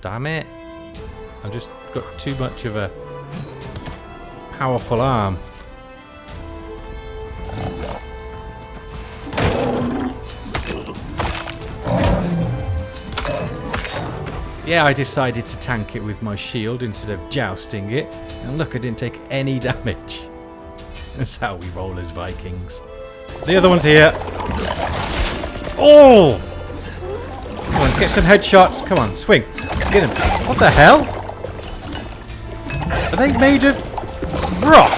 Damn it. I've just got too much of a powerful arm. Yeah, I decided to tank it with my shield instead of jousting it. And look, I didn't take any damage. That's how we roll as Vikings. The other one's here. Oh! Come on, let's get some headshots. Come on, swing. Get him. What the hell? Are they made of rock?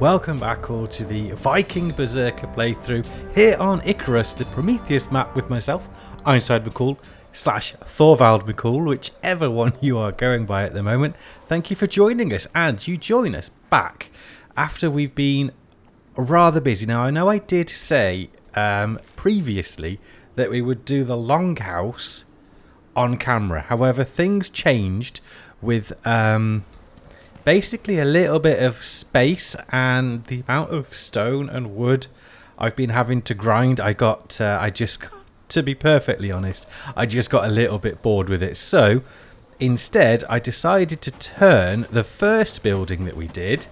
Welcome back all to the Viking Berserker playthrough here on Icarus, the Prometheus map with myself, Ironside McCall / Thorvald McCall, whichever one you are going by at the moment. Thank you for joining us, and you join us back after we've been rather busy. Now I know I did say previously that we would do the Longhouse on camera, however things changed with basically a little bit of space and the amount of stone and wood I've been having to grind. To be perfectly honest, I just got a little bit bored with it. So instead I decided to turn the first building that we did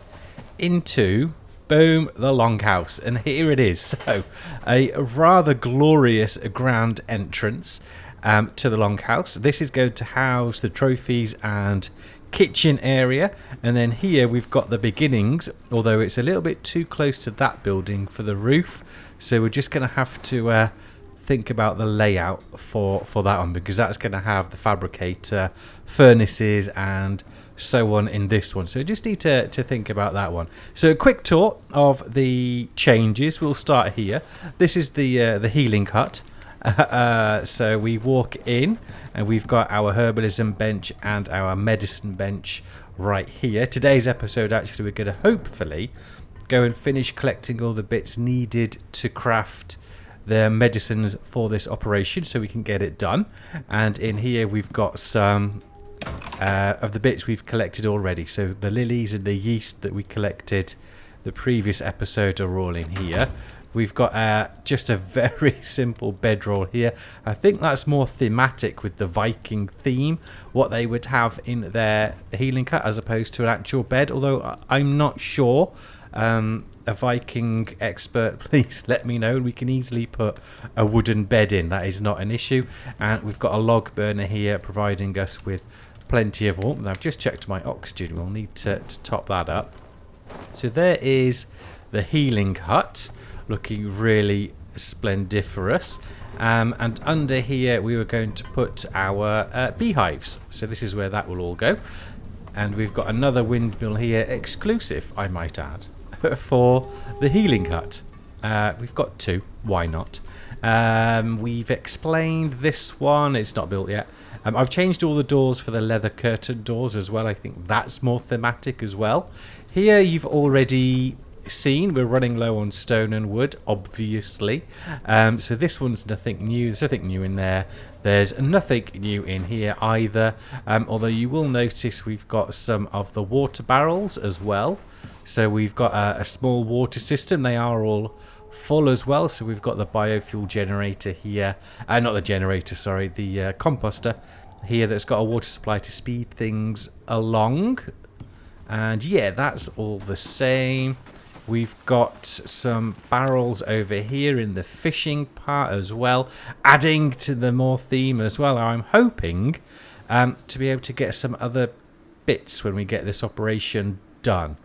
into, boom, the Longhouse. And here it is. So a rather glorious grand entrance to the Longhouse. This is going to house the trophies and kitchen area, and then here we've got the beginnings, although it's a little bit too close to that building for the roof, so we're just going to have to think about the layout for that one, because that's going to have the fabricator, furnaces and so on in this one, so just need to think about that one. So a quick tour of the changes. We'll start here. This is the healing hut. So we walk in and we've got our herbalism bench and our medicine bench right here. Today's episode, actually, we're going to hopefully go and finish collecting all the bits needed to craft the medicines for this operation so we can get it done. And in here we've got some of the bits we've collected already. So the lilies and the yeast that we collected the previous episode are all in here. We've got just a very simple bedroll here. I think that's more thematic with the Viking theme, what they would have in their healing hut as opposed to an actual bed, although I'm not sure. A Viking expert, please let me know. We can easily put a wooden bed in. That is not an issue. And we've got a log burner here providing us with plenty of warmth. I've just checked my oxygen. We'll need to top that up. So there is the healing hut, looking really splendiferous, and under here we were going to put our beehives, so this is where that will all go. And we've got another windmill here, exclusive I might add, for the healing hut. We've got two, why not? We've explained this one, it's not built yet. I've changed all the doors for the leather curtain doors as well. I think that's more thematic as well. Here you've already seen we're running low on stone and wood, obviously, so this one's nothing new. There's nothing new in there. There's nothing new in here either, although you will notice we've got some of the water barrels as well. So we've got a small water system. They are all full as well, so we've got the biofuel generator here, not the generator, sorry, the composter here that's got a water supply to speed things along. And yeah, that's all the same. We've got some barrels over here in the fishing part as well, adding to the more theme as well. I'm hoping to be able to get some other bits when we get this operation done.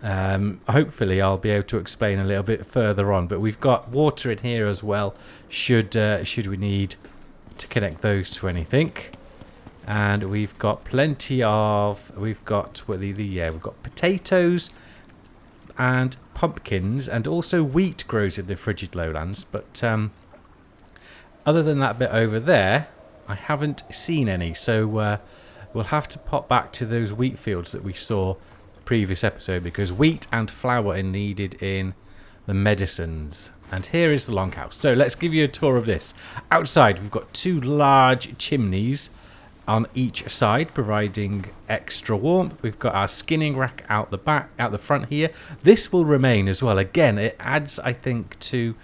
Hopefully I'll be able to explain a little bit further on, but we've got water in here as well, should we need to connect those to anything. And we've got plenty of, we've got potatoes and pumpkins, and also wheat grows in the frigid lowlands, but other than that bit over there I haven't seen any, so we'll have to pop back to those wheat fields that we saw previous episode, because wheat and flour are needed in the medicines. And here is the longhouse. So let's give you a tour of this. Outside, we've got 2 large chimneys on each side, providing extra warmth. We've got our skinning rack out the front here. This will remain as well. Again, it adds, I think, to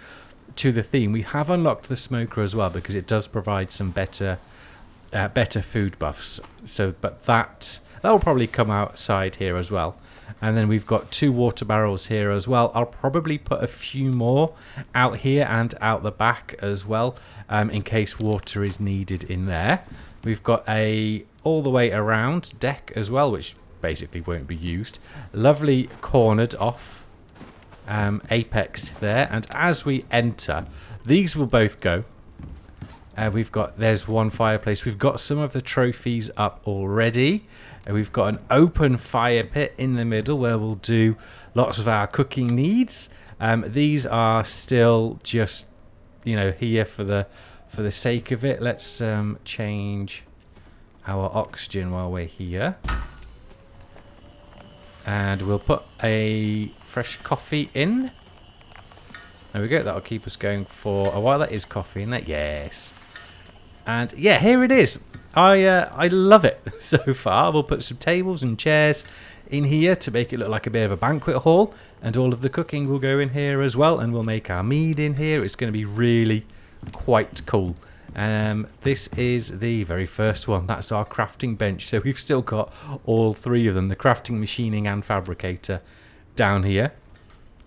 the theme. We have unlocked the smoker as well because it does provide some better food buffs. So, but that will probably come outside here as well. And then we've got 2 water barrels here as well. I'll probably put a few more out here and out the back as well, in case water is needed in there. We've got a all the way around deck as well, which basically won't be used. Lovely cornered off apex there. And as we enter, these will both go. There's one fireplace. We've got some of the trophies up already. We've got an open fire pit in the middle where we'll do lots of our cooking needs. These are still just, here for the sake of it. Let's change our oxygen while we're here. And we'll put a fresh coffee in. There we go. That'll keep us going for a while. That is coffee in there. Yes. And yeah, here it is. I love it so far. We'll put some tables and chairs in here to make it look like a bit of a banquet hall. And all of the cooking will go in here as well. And we'll make our mead in here. It's going to be really quite cool. This is the very first one. That's our crafting bench. So we've still got all 3 of them. The crafting, machining and fabricator down here.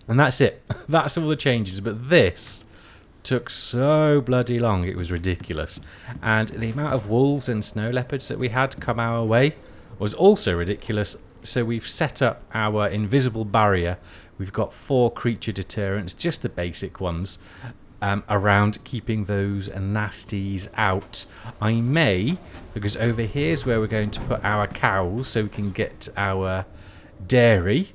And that's it. That's all the changes. But this took so bloody long, it was ridiculous. And the amount of wolves and snow leopards that we had come our way was also ridiculous. So we've set up our invisible barrier. We've got 4 creature deterrents, just the basic ones, around keeping those nasties out. I may, because over here's where we're going to put our cows so we can get our dairy.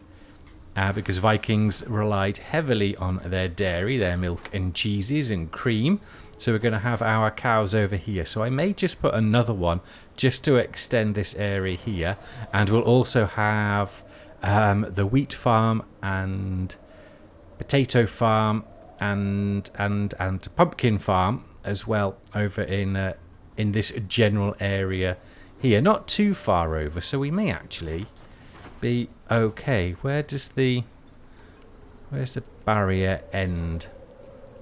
Because Vikings relied heavily on their dairy, their milk and cheeses and cream. So we're going to have our cows over here. So I may just put another one just to extend this area here. And we'll also have the wheat farm and potato farm and pumpkin farm as well over in this general area here. Not too far over, so we may actually be okay. Where's the barrier end?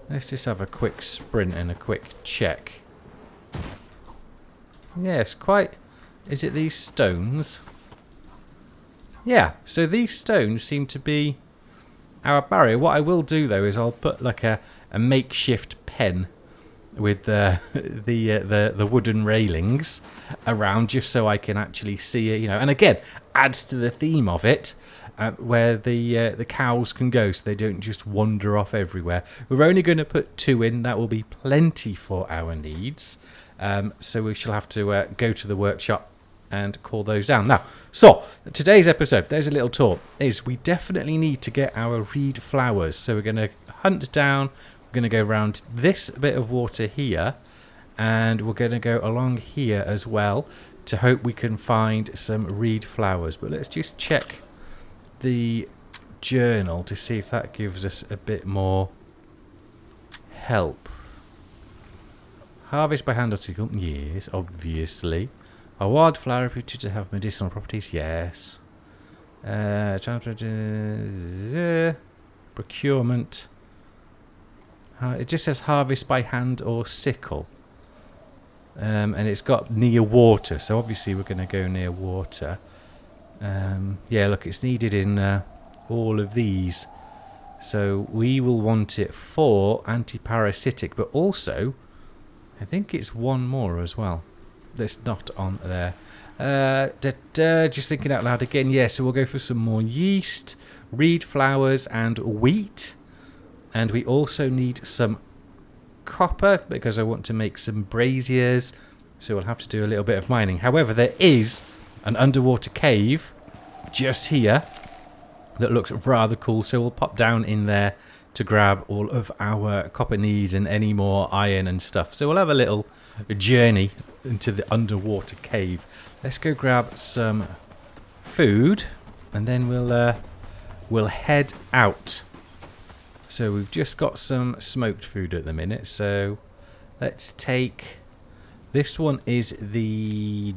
Let's just have a quick sprint and a quick check. Yes, quite. Is it these stones? Yeah, so these stones seem to be our barrier. What I will do though is I'll put like a makeshift pen with the wooden railings around, just so I can actually see it, and again adds to the theme of it, where the cows can go so they don't just wander off everywhere. We're only going to put 2 in. That will be plenty for our needs, so we shall have to go to the workshop and call those down. Now, so today's episode, there's a little tour, is we definitely need to get our reed flowers. So we're going to hunt down, we're going to go around this bit of water here, and we're going to go along here as well to hope we can find some reed flowers. But let's just check the journal to see if that gives us a bit more help. Harvest by hand or sickle, yes, obviously. A wildflower reputed to have medicinal properties, yes. Procurement. It just says harvest by hand or sickle. And it's got near water, so obviously we're going to go near water. Yeah, look, it's needed in all of these. So we will want it for anti-parasitic, but also I think it's one more as well that's not on there. Just thinking out loud again. Yeah, so we'll go for some more yeast, reed flowers and wheat. And we also need some copper because I want to make some braziers. So we'll have to do a little bit of mining. However, there is an underwater cave just here that looks rather cool. So we'll pop down in there to grab all of our copper needs and any more iron and stuff. So we'll have a little journey into the underwater cave. Let's go grab some food and then we'll head out. So we've just got some smoked food at the minute. So let's take... This one is the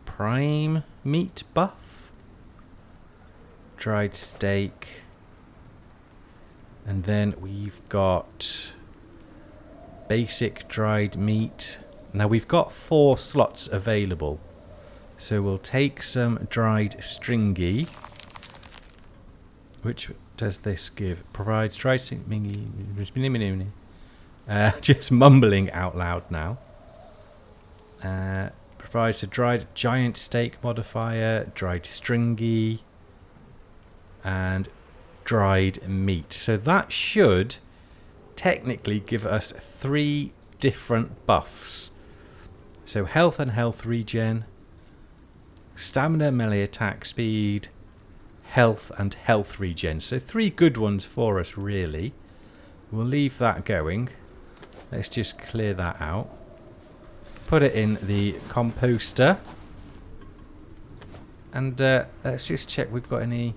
prime meat buff. Dried steak. And then we've got basic dried meat. Now we've got 4 slots available. So we'll take some dried stringy. Which does this give? Provides dried stringy. Just mumbling out loud now. Provides a dried giant steak modifier, dried stringy, and dried meat. So that should technically give us 3 different buffs. So health and health regen, stamina, melee attack speed, health and health regen. So 3 good ones for us, really. We'll leave that going. Let's just clear that out. Put it in the composter. And let's just check we've got any...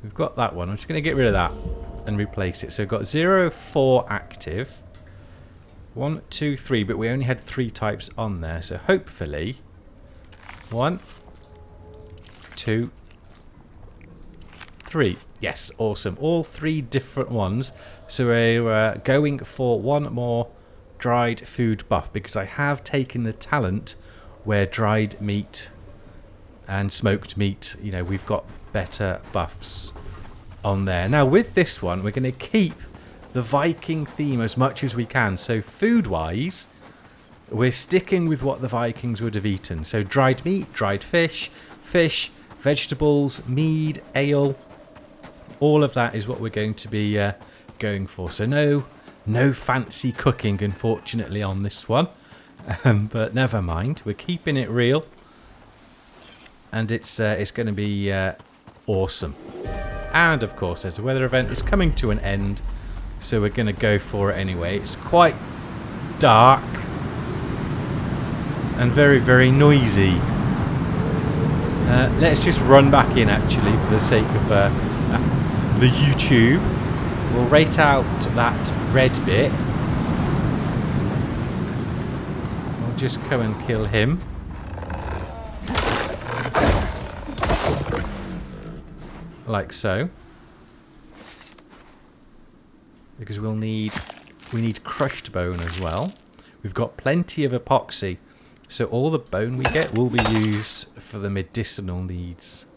We've got that one. I'm just going to get rid of that and replace it. So we've got 0, 4 active. 1, 2, 3, but we only had 3 types on there. So hopefully 1, 2, 3. Yes, awesome. All 3 different ones. So we're going for 1 more dried food buff because I have taken the talent where dried meat and smoked meat, you know, we've got better buffs on there. Now with this one, we're going to keep the Viking theme as much as we can. So food wise, we're sticking with what the Vikings would have eaten. So dried meat, dried fish, vegetables, mead, ale, all of that is what we're going to be going for. So no fancy cooking, unfortunately, on this one. But never mind. We're keeping it real. And it's going to be awesome. And, of course, as the weather event is coming to an end, so we're going to go for it anyway. It's quite dark and very, very noisy. Let's just run back in, actually, for the sake of the YouTube. We'll rate out that red bit. We'll just come and kill him. Like so. Because we need crushed bone as well. We've got plenty of epoxy. So all the bone we get will be used for the medicinal needs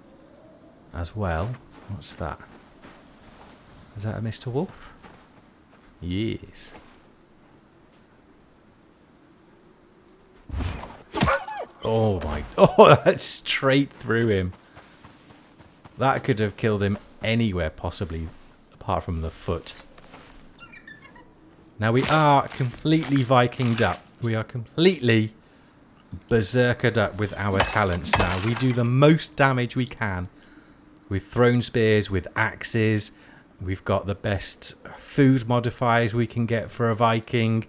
as well. What's that? Is that a Mr. Wolf? Yes. Oh my... Oh, that's straight through him. That could have killed him anywhere, possibly, apart from the foot. Now we are completely Vikinged up. We are completely berserkered up with our talents now. We do the most damage we can with thrown spears, with axes. We've got the best food modifiers we can get for a Viking.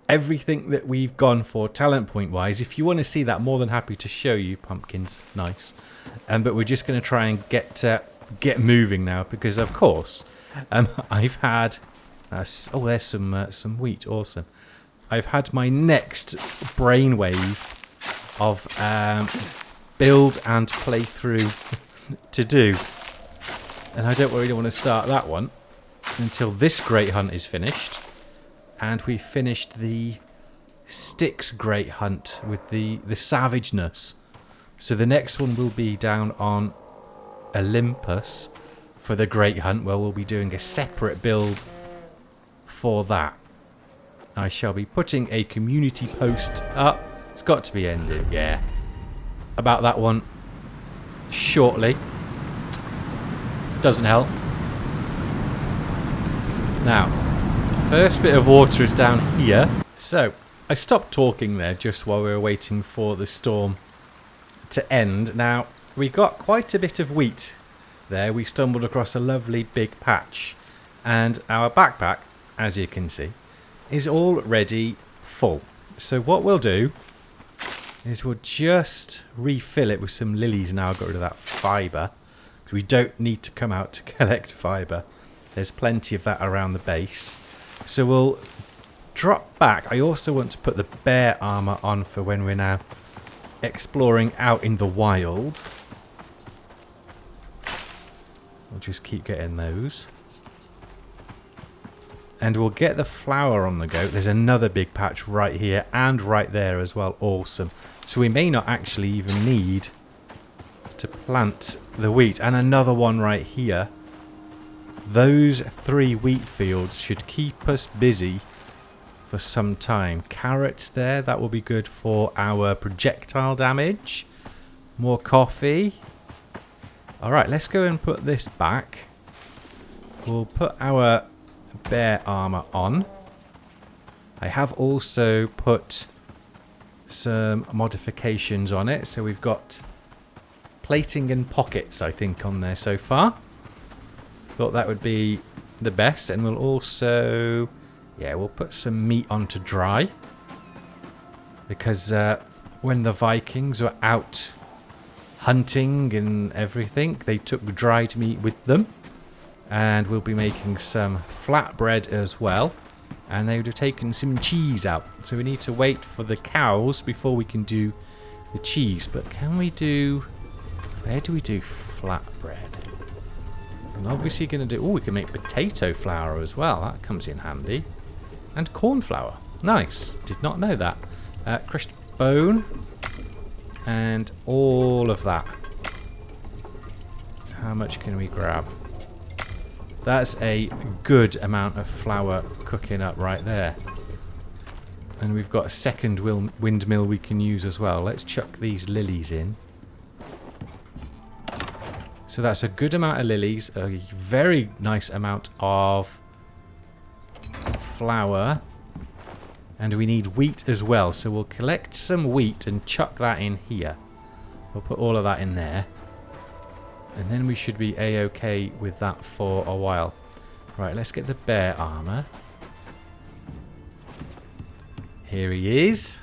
Everything that we've gone for talent point wise. If you want to see that, more than happy to show you. Pumpkins, nice. But we're just going to try and get moving now because, of course, I've had... oh, there's some wheat. Awesome. I've had my next brainwave of build and playthrough to do. And I don't really want to start that one until this great hunt is finished. And we finished the Styx great hunt with the savageness. So the next one will be down on Olympus for the great hunt, where we'll be doing a separate build for that. I shall be putting a community post up. It's got to be ended, yeah. About that one shortly. Doesn't help. Now, first bit of water is down here. So, I stopped talking there just while we were waiting for the storm to end. Now, we got quite a bit of wheat there. We stumbled across a lovely big patch. And our backpack, as you can see, is already full. So what we'll do is we'll just refill it with some lilies now. I've got rid of that fibre. We don't need to come out to collect fibre There's plenty of that around the base. So we'll drop back. I also want to put the bear armor on for when we're now exploring out in the wild. We'll just keep getting those. And we'll get the flour on the go. There's another big patch right here and right there as well. Awesome. So we may not actually even need to plant the wheat. And another one right here. Those 3 wheat fields should keep us busy for some time. Carrots there. That will be good for our projectile damage. More coffee. Alright, let's go and put this back. We'll put our bear armor on. I have also put some modifications on it. So we've got plating and pockets, I think, on there so far. Thought that would be the best. And we'll also, yeah, we'll put some meat on to dry. Because when the Vikings were out hunting and everything, they took dried meat with them. And we'll be making some flatbread as well. And they would have taken some cheese out. So we need to wait for the cows before we can do the cheese. But can we do... Where do we do flatbread? I'm obviously going to do... Oh, we can make potato flour as well. That comes in handy. And corn flour. Nice. Did not know that. Crushed bone. And all of that. How much can we grab? That's a good amount of flour cooking up right there. And we've got a second windmill we can use as well. Let's chuck these lilies in. So that's a good amount of lilies. A very nice amount of flour. And we need wheat as well. So we'll collect some wheat and chuck that in here. We'll put all of that in there. And then we should be a-okay with that for a while. Right, let's get the bear armor. Here he is.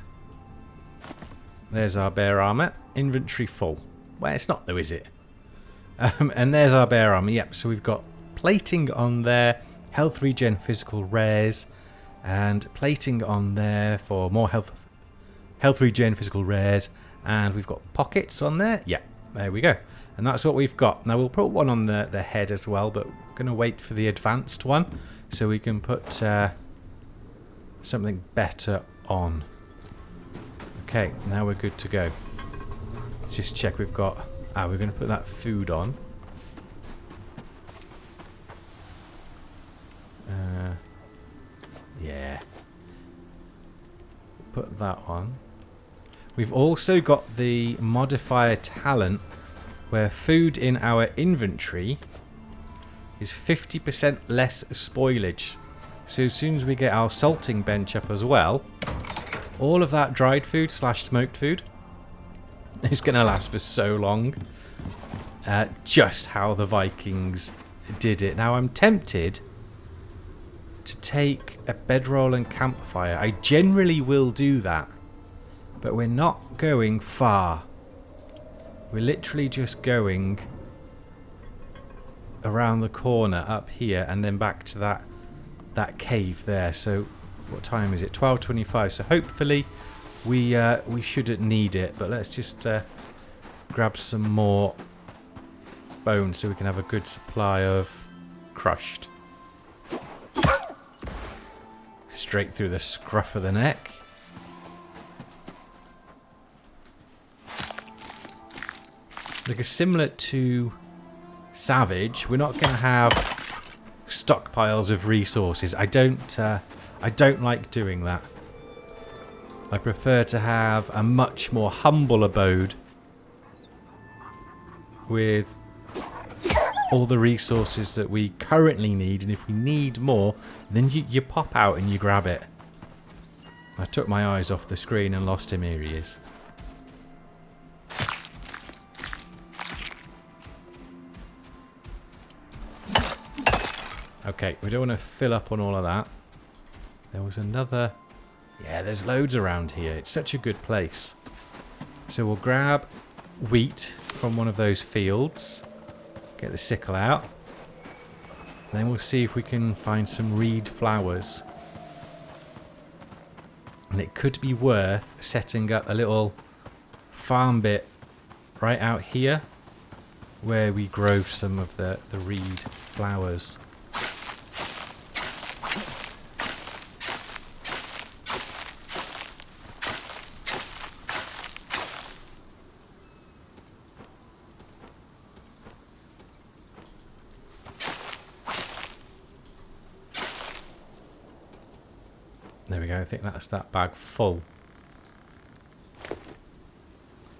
There's our bear armor. Inventory full. Well, it's not though, is it? And there's our bear armor. Yep, so we've got plating on there. Health regen, physical rares. And plating on there for more health regen, physical rares. And we've got pockets on there. Yeah, there we go. And that's what we've got. Now we'll put one on the head as well, but we're going to wait for the advanced one so we can put something better on. Okay, now we're good to go. Let's just check we've got... we're going to put that food on. Yeah. Put that on. We've also got the modifier talent where food in our inventory is 50% less spoilage. So as soon as we get our salting bench up as well, all of that dried food / smoked food is going to last for so long. Just how the Vikings did it. Now I'm tempted to take a bedroll and campfire. I generally will do that, but we're not going far. We're literally just going around the corner up here and then back to that cave there. So what time is it? 12:25. So hopefully we shouldn't need it, but let's just grab some more bone so we can have a good supply of crushed. Straight through the scruff of the neck. Because similar to Savage, we're not going to have stockpiles of resources. I don't like doing that. I prefer to have a much more humble abode with all the resources that we currently need, and if we need more, then you pop out and you grab it. I took my eyes off the screen and lost him. Here he is. Okay, we don't want to fill up on all of that. There was another... Yeah, there's loads around here. It's such a good place. So we'll grab wheat from one of those fields. Get the sickle out. Then we'll see if we can find some reed flowers. And it could be worth setting up a little farm bit right out here where we grow some of the reed flowers. There we go, I think that's that bag full.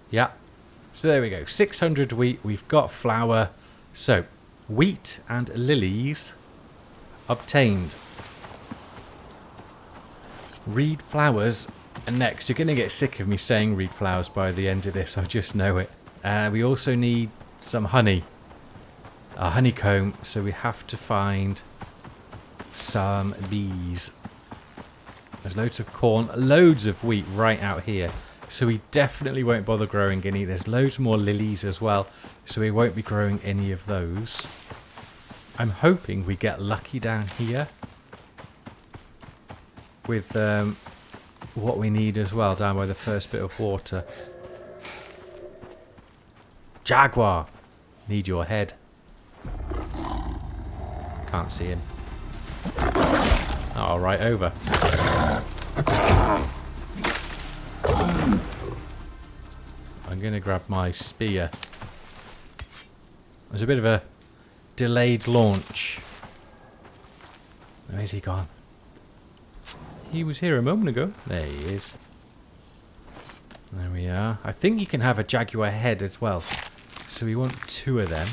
Yeah. So there we go, 600 wheat, we've got flour. So, wheat and lilies obtained. Reed flowers are next. You're going to get sick of me saying reed flowers by the end of this, I just know it. We also need some honey. A honeycomb, so we have to find some bees. There's loads of corn, loads of wheat right out here. So we definitely won't bother growing any. There's loads more lilies as well. So we won't be growing any of those. I'm hoping we get lucky down here. With what we need as well down by the first bit of water. Jaguar! Need your head. Can't see him. Oh, right over. I'm going to grab my spear. There's a bit of a delayed launch. Where's he gone? He was here a moment ago. There he is. There we are. I think you can have a jaguar head as well. So we want 2 of them.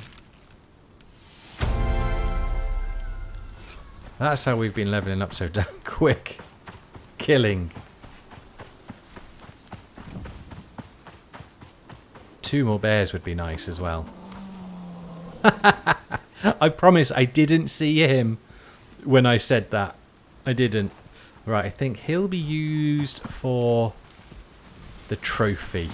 That's how we've been leveling up so damn quick. Killing. 2 more bears would be nice as well. I promise I didn't see him when I said that. I didn't. Right, I think he'll be used for the trophy.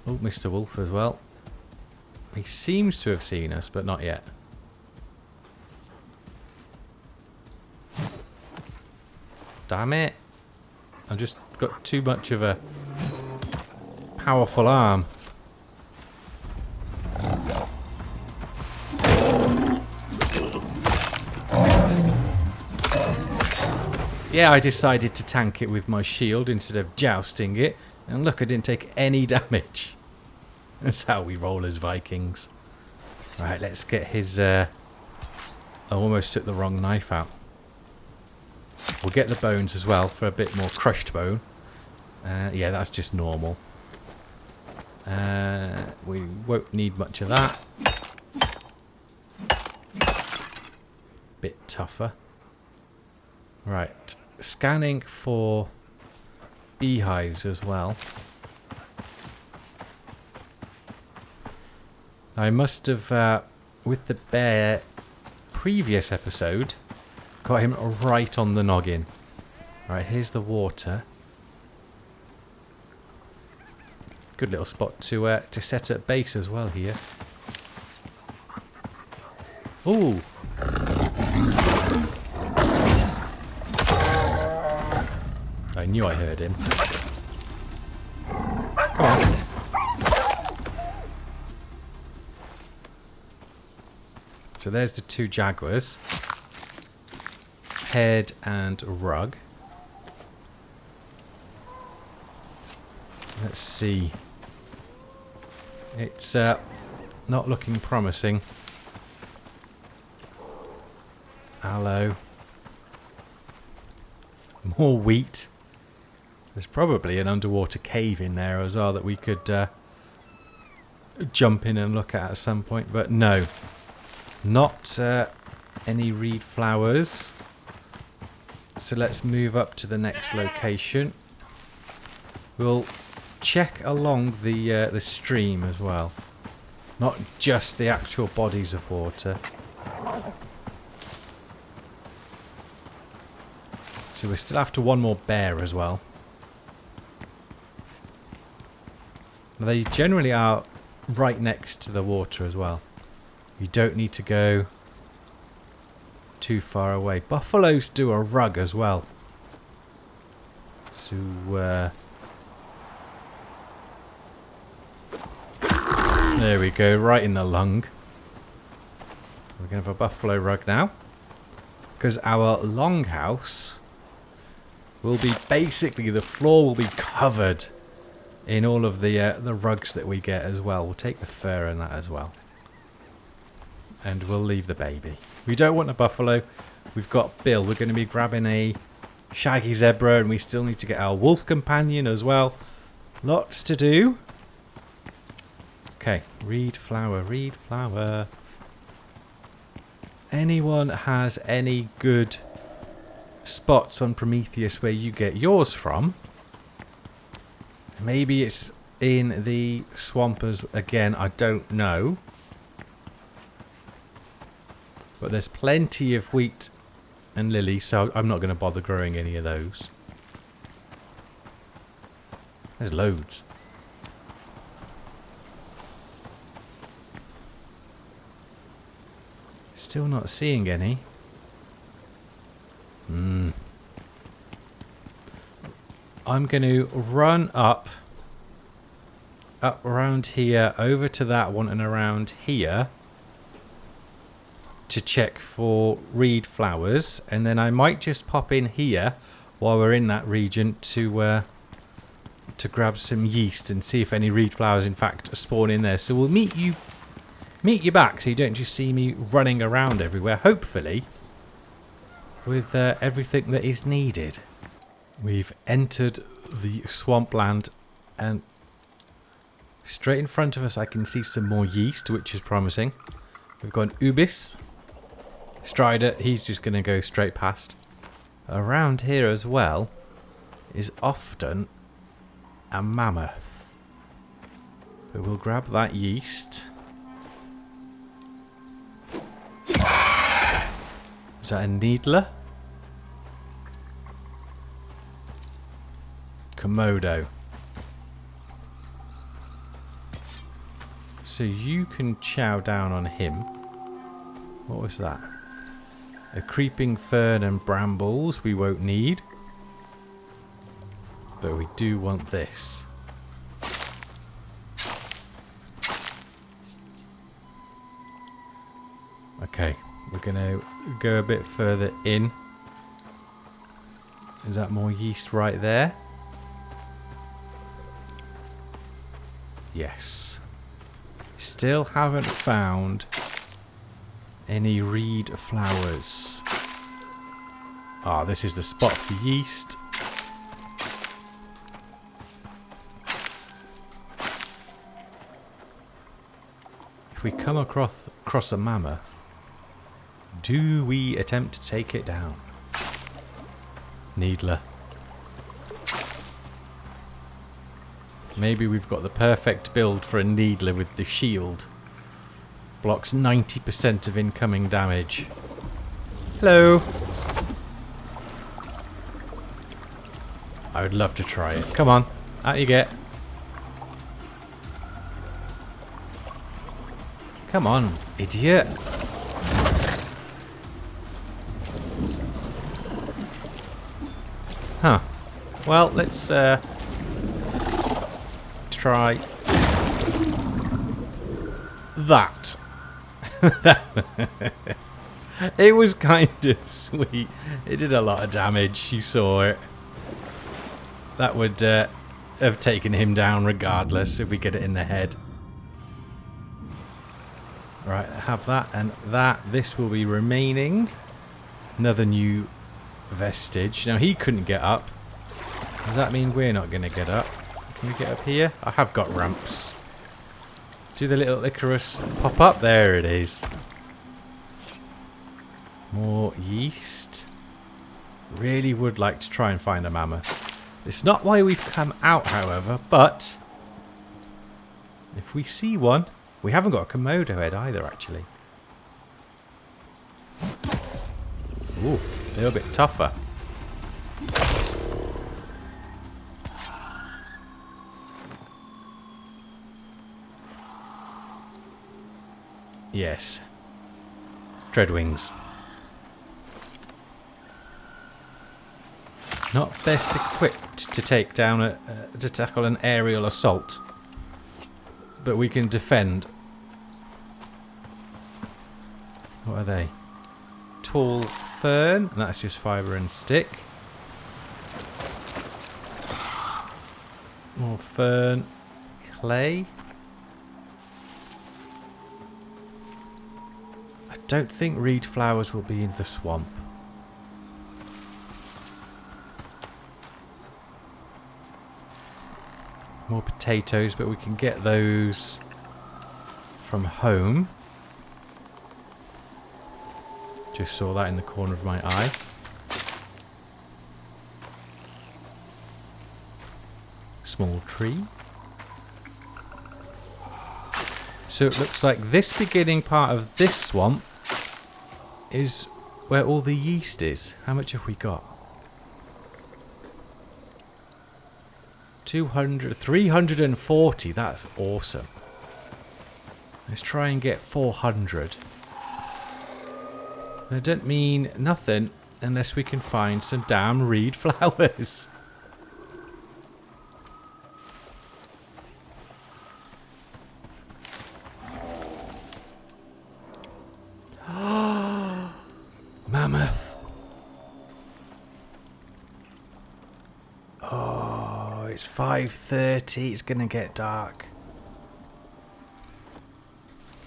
Oh, Mr. Wolf as well. He seems to have seen us, but not yet. Damn it. I've just got too much of a powerful arm. Yeah, I decided to tank it with my shield instead of jousting it. And look, I didn't take any damage. That's how we roll as Vikings. Right, let's get his... I almost took the wrong knife out. We'll get the bones as well for a bit more crushed bone. Yeah, that's just normal. We won't need much of that. Bit tougher. Right, scanning for beehives as well. I must have, with the bear previous episode, got him right on the noggin. Right, here's the water. Good little spot to set up base as well here. Ooh. I knew I heard him. Come on. So there's the 2 jaguars. Head and rug. Let's see. It's not looking promising. Aloe. More wheat. There's probably an underwater cave in there as well that we could jump in and look at some point, but no. Not any reed flowers. So let's move up to the next location. We'll check along the stream as well. Not just the actual bodies of water. So we're still after 1 more bear as well. They generally are right next to the water as well. You don't need to go too far away. Buffaloes do a rug as well. So, there we go, right in the lung. We're going to have a buffalo rug now. Because our longhouse will be basically, the floor will be covered in all of the rugs that we get as well. We'll take the fur and that as well. And we'll leave the baby. We don't want a buffalo. We've got Bill. We're going to be grabbing a shaggy zebra, and we still need to get our wolf companion as well. Lots to do. Okay, reed flower, reed flower. Anyone has any good spots on Prometheus where you get yours from? Maybe it's in the swampers again, I don't know. But there's plenty of wheat and lilies, so I'm not going to bother growing any of those. There's loads. Still not seeing any. I'm going to run up around here, over to that one, and around here to check for reed flowers, and then I might just pop in here while we're in that region to grab some yeast and see if any reed flowers in fact spawn in there. So we'll meet you back, so you don't just see me running around everywhere, hopefully with everything that is needed. We've entered the swampland, and straight in front of us I can see some more yeast, which is promising. We've got an ubis. Strider, he's just going to go straight past. Around here as well is often a mammoth. But we'll grab that yeast. Is that a needler? Komodo. So you can chow down on him. What was that? A creeping fern and brambles we won't need. But we do want this. Okay, we're going to go a bit further in. Is that more yeast right there? Yes. Still haven't found any reed flowers. Ah, this is the spot for yeast. If we come across a mammoth, do we attempt to take it down? Needler. Maybe we've got the perfect build for a needler with the shield. Blocks 90% of incoming damage. Hello. I would love to try it. Come on, out you get. Come on, idiot. Huh. Well, let's try that. It was kind of sweet. It did a lot of damage. You saw it. That would have taken him down regardless if we get it in the head. Right, have that and that. This will be remaining. Another new vestige. Now he couldn't get up. Does that mean we're not going to get up? Can we get up here? I have got ramps. Do the little Icarus pop up? There it is. More yeast. Really would like to try and find a mammoth. It's not why we've come out, however, but if we see one, we haven't got a Komodo head either, actually. Ooh, a little bit tougher. Yes, Dreadwings. Not best equipped to take down to tackle an aerial assault, but we can defend. What are they? Tall fern, and that's just fibre and stick. More fern, clay. I don't think reed flowers will be in the swamp. More potatoes, but we can get those from home. Just saw that in the corner of my eye. Small tree. So it looks like this beginning part of this swamp is where all the yeast is. How much have we got? 340. That's awesome. Let's try and get 400. I don't mean nothing unless we can find some damn reed flowers. Mammoth. Oh, it's 5:30. It's going to get dark.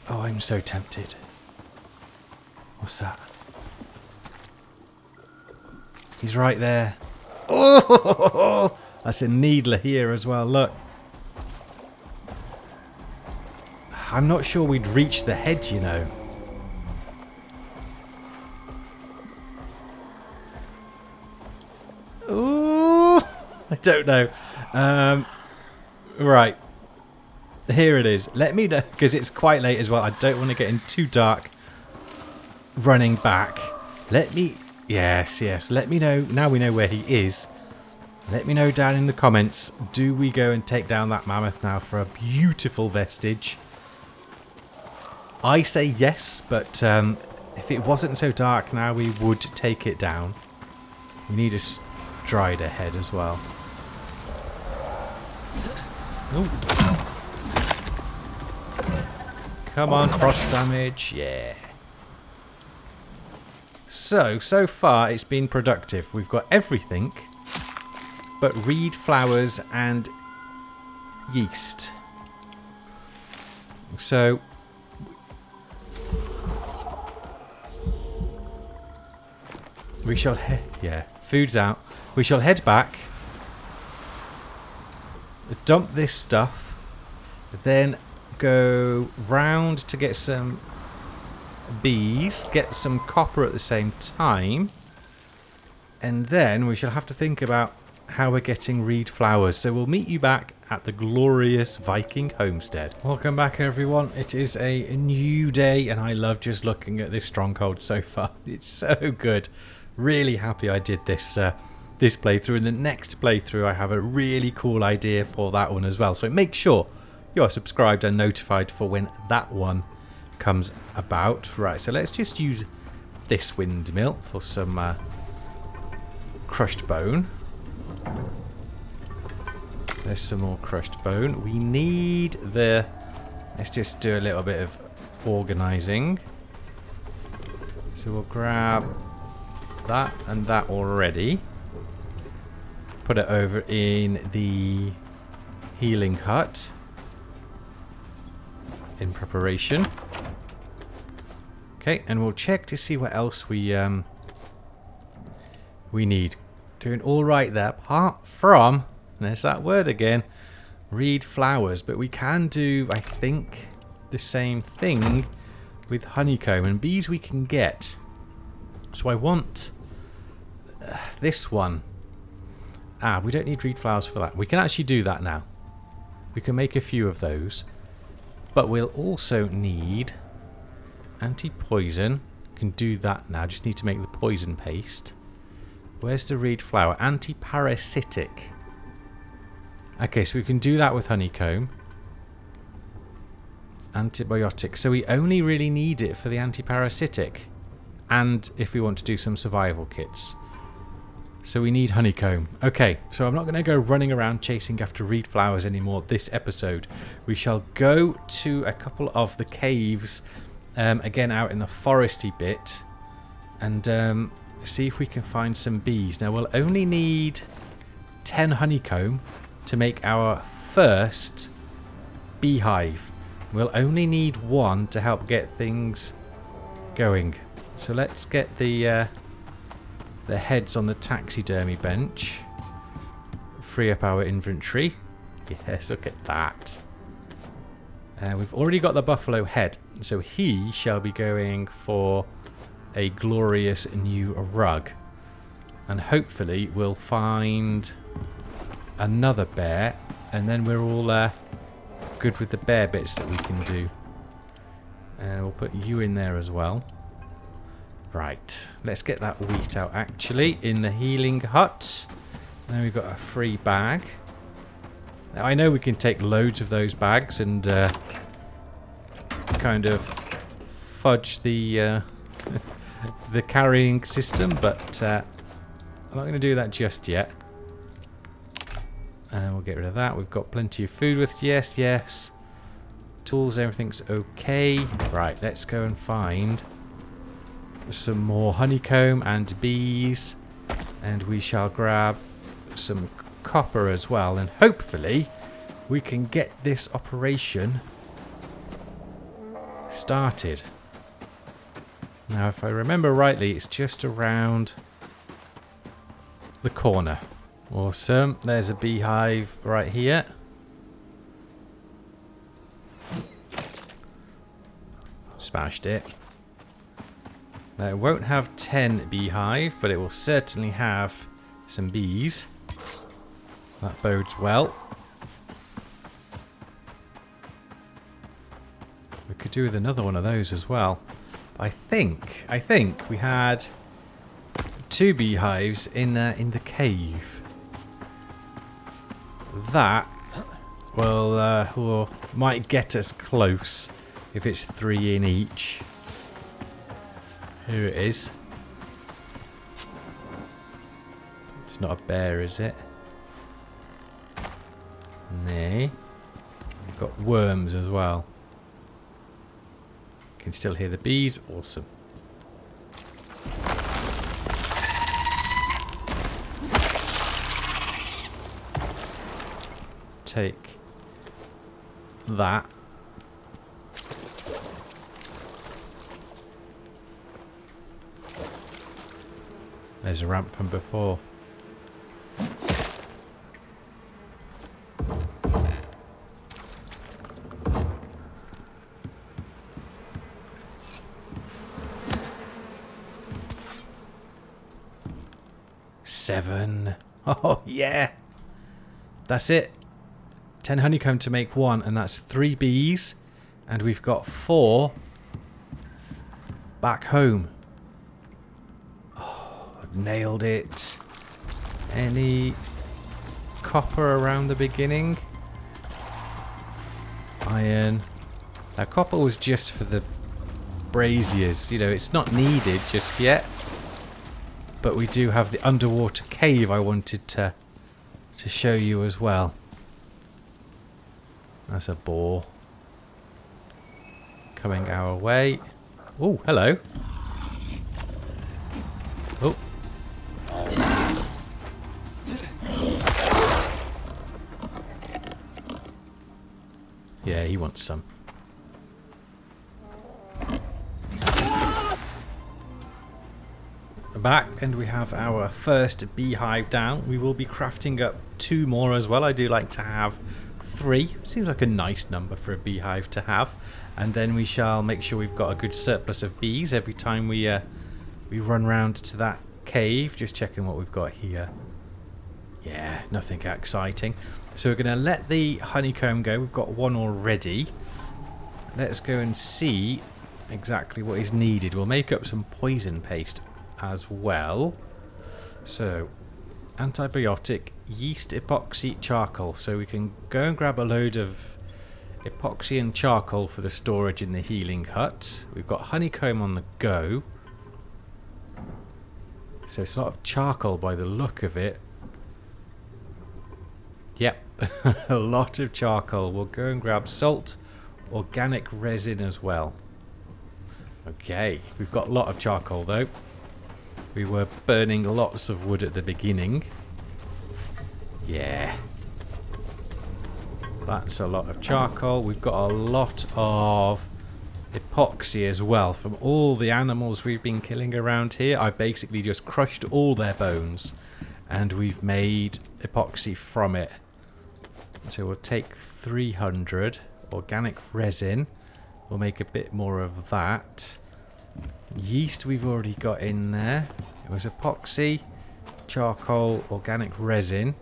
Oh, I'm so tempted. What's that? He's right there. Oh, that's a needler here as well. Look. I'm not sure we'd reach the hedge, you know. Ooh, I don't know. Right. Here it is. Let me know, because it's quite late as well. I don't want to get in too dark running back. Let me... Yes. Let me know. Now we know where he is. Let me know down in the comments. Do we go and take down that mammoth now for a beautiful vestige? I say yes, but if it wasn't so dark now, we would take it down. We need a strider head as well. Ooh. Come on, frost damage. Yeah. So far it's been productive. We've got everything but reed flowers and yeast. So we shall food's out. We shall head back, dump this stuff, then go round to get some bees, get some copper at the same time, and then we shall have to think about how we're getting reed flowers. So we'll meet you back at the glorious Viking homestead. Welcome back, everyone. It is a new day, and I love just looking at this stronghold so far. It's so good. Really happy I did this this playthrough. In the next playthrough, I have a really cool idea for that one as well. So make sure you're subscribed and notified for when that one comes about. Right, so let's just use this windmill for some crushed bone. There's some more crushed bone. We need the... Let's just do a little bit of organising. So we'll grab that and that already. Put it over in the healing hut in preparation. Okay, and we'll check to see what else we need. Doing all right there, apart from, there's that word again, reed flowers. But we can do, I think, the same thing with honeycomb, and bees we can get. So I want this one. We don't need reed flowers for that. We can actually do that now. We can make a few of those. But we'll also need anti-poison. Can do that now. Just need to make the poison paste. Where's the reed flower? Anti-parasitic. Okay, so we can do that with honeycomb. Antibiotic. So we only really need it for the anti-parasitic. and if we want to do some survival kits. So we need honeycomb. Okay, so I'm not going to go running around chasing after reed flowers anymore this episode. We shall go to a couple of the caves, again out in the foresty bit, and see if we can find some bees. Now we'll only need 10 honeycomb to make our first beehive. We'll only need 1 to help get things going. So let's get the heads on the taxidermy bench. Free up our inventory. Yes, look at that. We've already got the buffalo head, so he shall be going for a glorious new rug. And hopefully we'll find another bear, and then we're all good with the bear bits that we can do. And we'll put you in there as well. Right, let's get that wheat out actually in the healing hut. Now we've got a free bag. Now I know we can take loads of those bags and kind of fudge the the carrying system, but I'm not going to do that just yet. And we'll get rid of that. We've got plenty of food with yes. Tools, everything's okay. Right, let's go and find some more honeycomb and bees, and we shall grab some copper as well, and hopefully we can get this operation started. Now if I remember rightly, it's just around the corner. Awesome, there's a beehive right here. Smashed it. Now it won't have 10 beehive, but it will certainly have some bees. That bodes well. We could do with another one of those as well. I think we had 2 beehives in the cave. That will might get us close if it's 3 in each. Here it is. It's not a bear, is it? Nay. We've got worms as well. Can still hear the bees. Awesome. Take that. There's a ramp from before. Seven. Oh, yeah. That's it. 10 honeycomb to make 1, and that's 3 bees. And we've got 4 back home. Nailed it. Any copper around the beginning? Iron. Now copper was just for the braziers. You know, it's not needed just yet. But we do have the underwater cave I wanted to show you as well. That's a boar coming our way. Oh, hello. Oh. Yeah, he wants some. Back, and we have our first beehive down. We will be crafting up 2 more as well. I do like to have 3. Seems like a nice number for a beehive to have. And then we shall make sure we've got a good surplus of bees every time we run round to that cave. Just checking what we've got here. Yeah, nothing exciting. So we're going to let the honeycomb go. We've got 1 already. Let's go and see exactly what is needed. We'll make up some poison paste as well. So, antibiotic, yeast, epoxy, charcoal. So we can go and grab a load of epoxy and charcoal for the storage in the healing hut. We've got honeycomb on the go. So it's a lot of charcoal by the look of it. Yep, a lot of charcoal. We'll go and grab salt, organic resin as well. Okay, we've got a lot of charcoal though. We were burning lots of wood at the beginning. Yeah. That's a lot of charcoal. We've got a lot of epoxy as well from all the animals we've been killing around here. I've basically just crushed all their bones and we've made epoxy from it. So we'll take 300 organic resin. We'll make a bit more of that. Yeast we've already got in there. It was epoxy, charcoal, organic resin.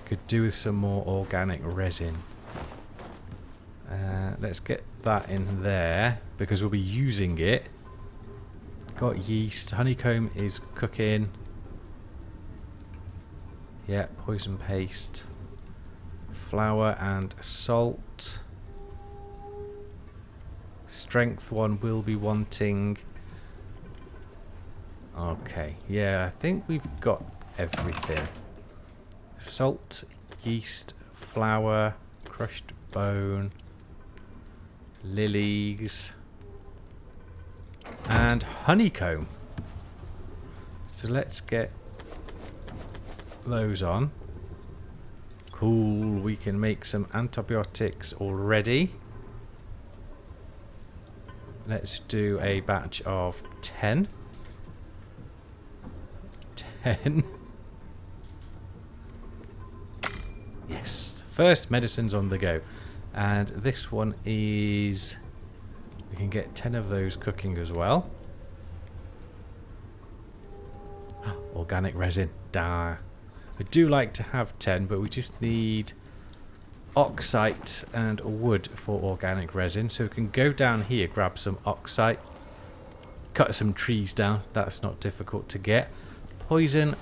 Could do with some more organic resin. Let's get that in there because we'll be using it. Got yeast. Honeycomb is cooking. Yeah, poison paste. Flour and salt. Strength one will be wanting. Okay, yeah, I think we've got everything. Salt, yeast, flour, crushed bone, lilies, and honeycomb. So let's get those on. Cool, we can make some antibiotics already. Let's do a batch of 10. 10. Yes, first medicine's on the go. And this one is... we can get 10 of those cooking as well. Organic resin. Duh. I do like to have 10, but we just need oxite and wood for organic resin. So we can go down here, grab some oxite, cut some trees down. That's not difficult to get. Poison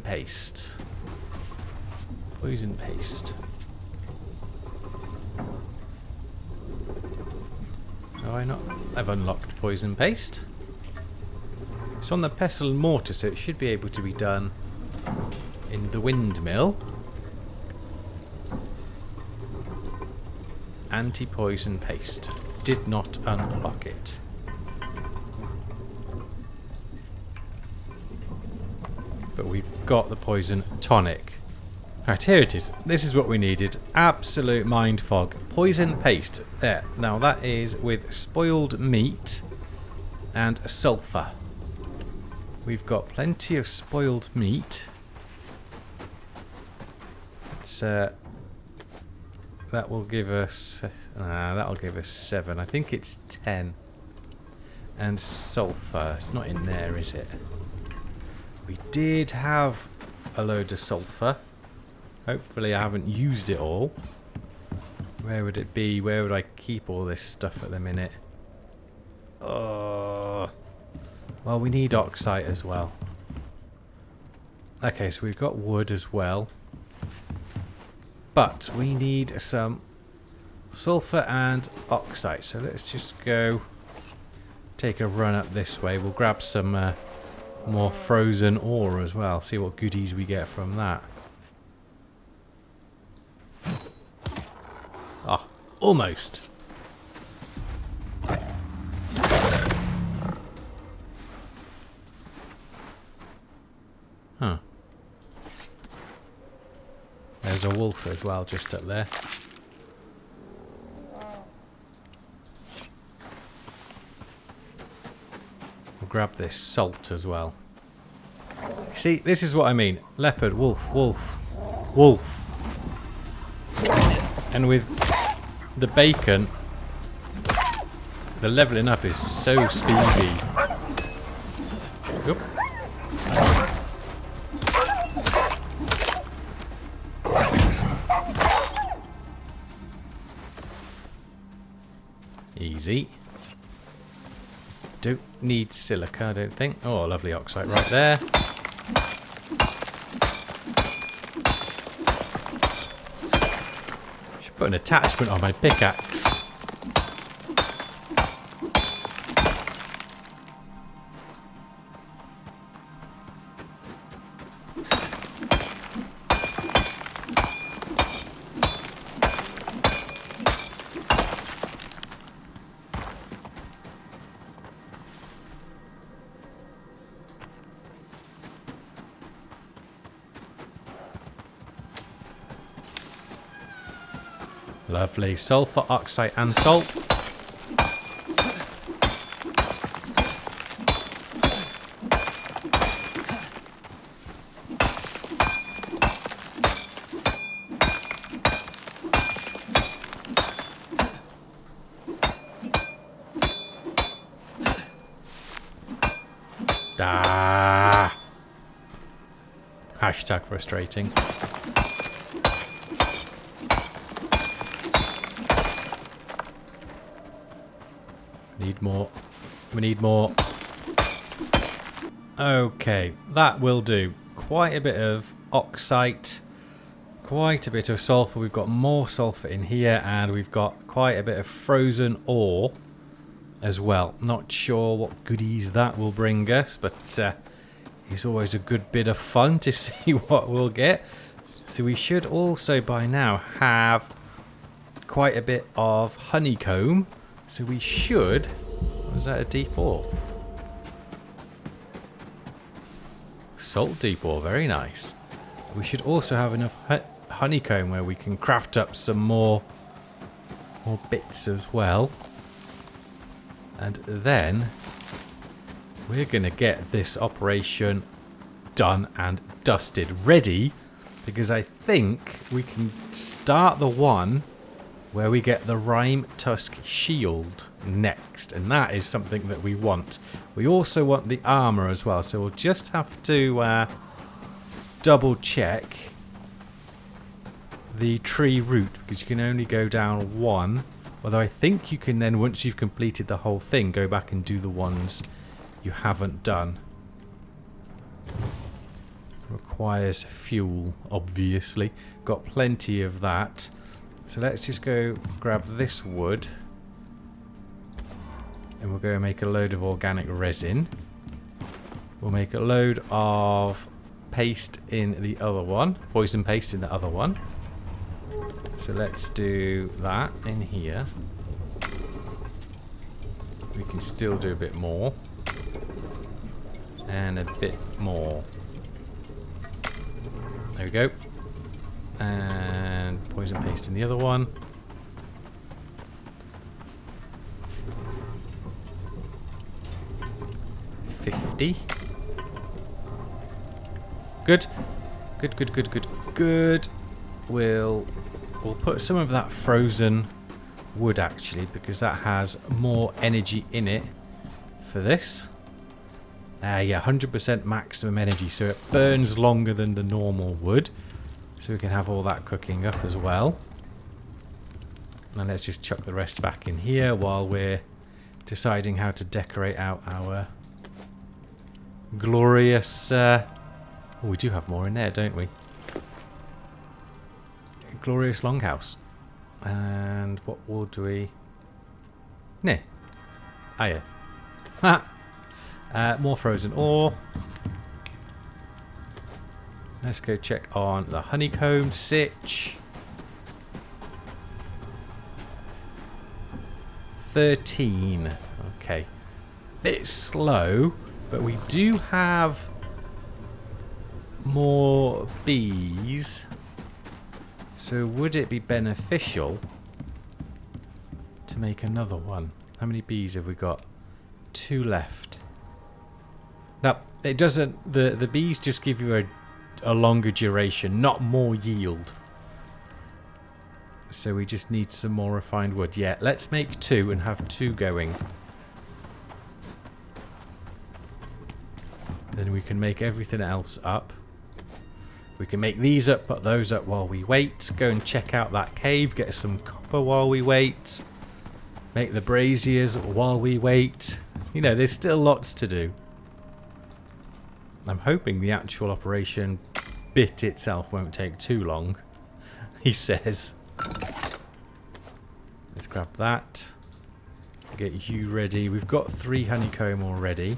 paste. Poison paste. I've unlocked poison paste. It's on the pestle and mortar, so it should be able to be done in the windmill. Anti-poison paste. Did not unlock it. But we've got the poison tonic. Right, here it is. This is what we needed. Absolute mind fog. Poison paste. There. Now that is with spoiled meat and sulfur. We've got plenty of spoiled meat. It's that will give us that'll give us 7. I think it's 10. And sulfur. It's not in there, is it? We did have a load of sulfur. Hopefully I haven't used it all. Where would it be? Where would I keep all this stuff at the minute? Oh. Well, we need oxide as well. Okay, so we've got wood as well. But we need some sulfur and oxide. So let's just go take a run up this way. We'll grab some more frozen ore as well. See what goodies we get from that. Ah, almost. Huh. There's a wolf as well, just up there. We'll grab this salt as well. See, this is what I mean. Leopard, wolf, wolf, wolf. And with the bacon, the leveling up is so speedy. Oop. Easy. Don't need silica, I don't think. Oh, lovely oxide right there. Should put an attachment on my pickaxe. Lovely. Sulfur, oxide and salt. Ah. Hashtag frustrating. Need more. We need more. Okay, that will do. Quite a bit of oxide. Quite a bit of sulfur. We've got more sulfur in here, and we've got quite a bit of frozen ore as well. Not sure what goodies that will bring us, but it's always a good bit of fun to see what we'll get. So we should also by now have quite a bit of honeycomb. So we should... Was that a deep ore? Salt deep ore, very nice. We should also have enough honeycomb where we can craft up some more bits as well. And then we're going to get this operation done and dusted, ready, because I think we can start the one where we get the Rime Tusk Shield next, and that is something that we want. We also want the armor as well, so we'll just have to double check the tree route, because you can only go down one, although I think you can then, once you've completed the whole thing, go back and do the ones you haven't done. Requires fuel, obviously. Got plenty of that. So let's just go grab this wood. And we'll go make a load of organic resin. We'll make a load of paste in the other one. Poison paste in the other one. So let's do that in here. We can still do a bit more. And a bit more. There we go. And poison paste in the other one. $50. Good. Good. We'll put some of that frozen wood actually, because that has more energy in it for this. Yeah, 100% maximum energy, so it burns longer than the normal wood. So we can have all that cooking up as well. And let's just chuck the rest back in here while we're deciding how to decorate out our glorious... oh, we do have more in there, don't we? Glorious longhouse. And what wood do we... Nah. Ah, yeah. Ha! More frozen ore. Let's go check on the honeycomb sitch. 13. Okay. Bit slow, but we do have more bees. So would it be beneficial to make another one? How many bees have we got? 2 left. Now, it doesn't... The bees just give you a longer duration, not more yield. So we just need some more refined wood. Yeah, let's make 2 and have 2 going. Then we can make everything else up. We can make these up, put those up while we wait. Go and check out that cave, get some copper while we wait. Make the braziers while we wait. You know, there's still lots to do. I'm hoping the actual operation bit itself won't take too long, he says. Let's grab that. Get you ready. We've got 3 honeycomb already.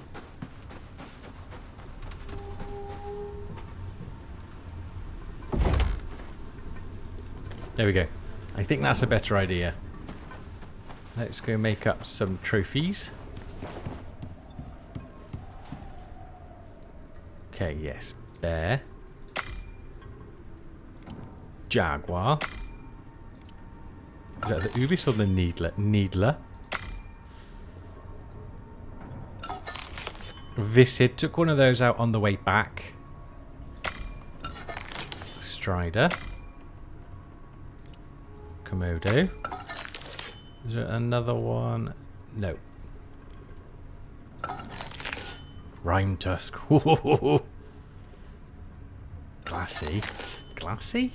There we go. I think that's a better idea. Let's go make up some trophies. Okay, yes. Bear. Jaguar. Is that the Ubis or the Needler? Visid. Took one of those out on the way back. Strider. Komodo. Is there another one? No. Rhyme Tusk. Glassy. Glassy?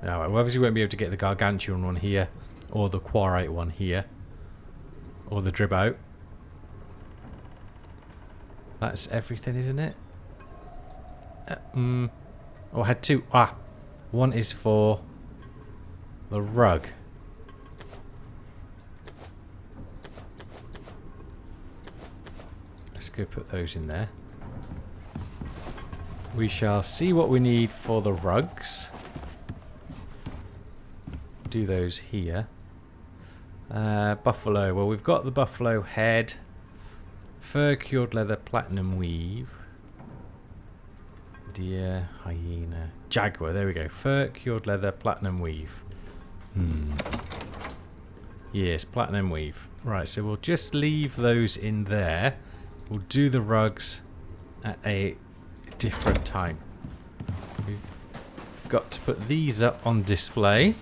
No, we obviously won't be able to get the Gargantuan one here. Or the Quarite one here. Or the Dribbout. That's everything, isn't it? Oh, I had two. Ah! One is for the rug. Let's go put those in there. We shall see what we need for the rugs. Do those here. Buffalo. Well, we've got the buffalo head. Fur, cured leather, platinum weave. Deer, hyena, jaguar. There we go. Fur, cured leather, platinum weave. Yes, platinum weave. Right, so we'll just leave those in there. We'll do the rugs at a different time. We've got to put these up on display.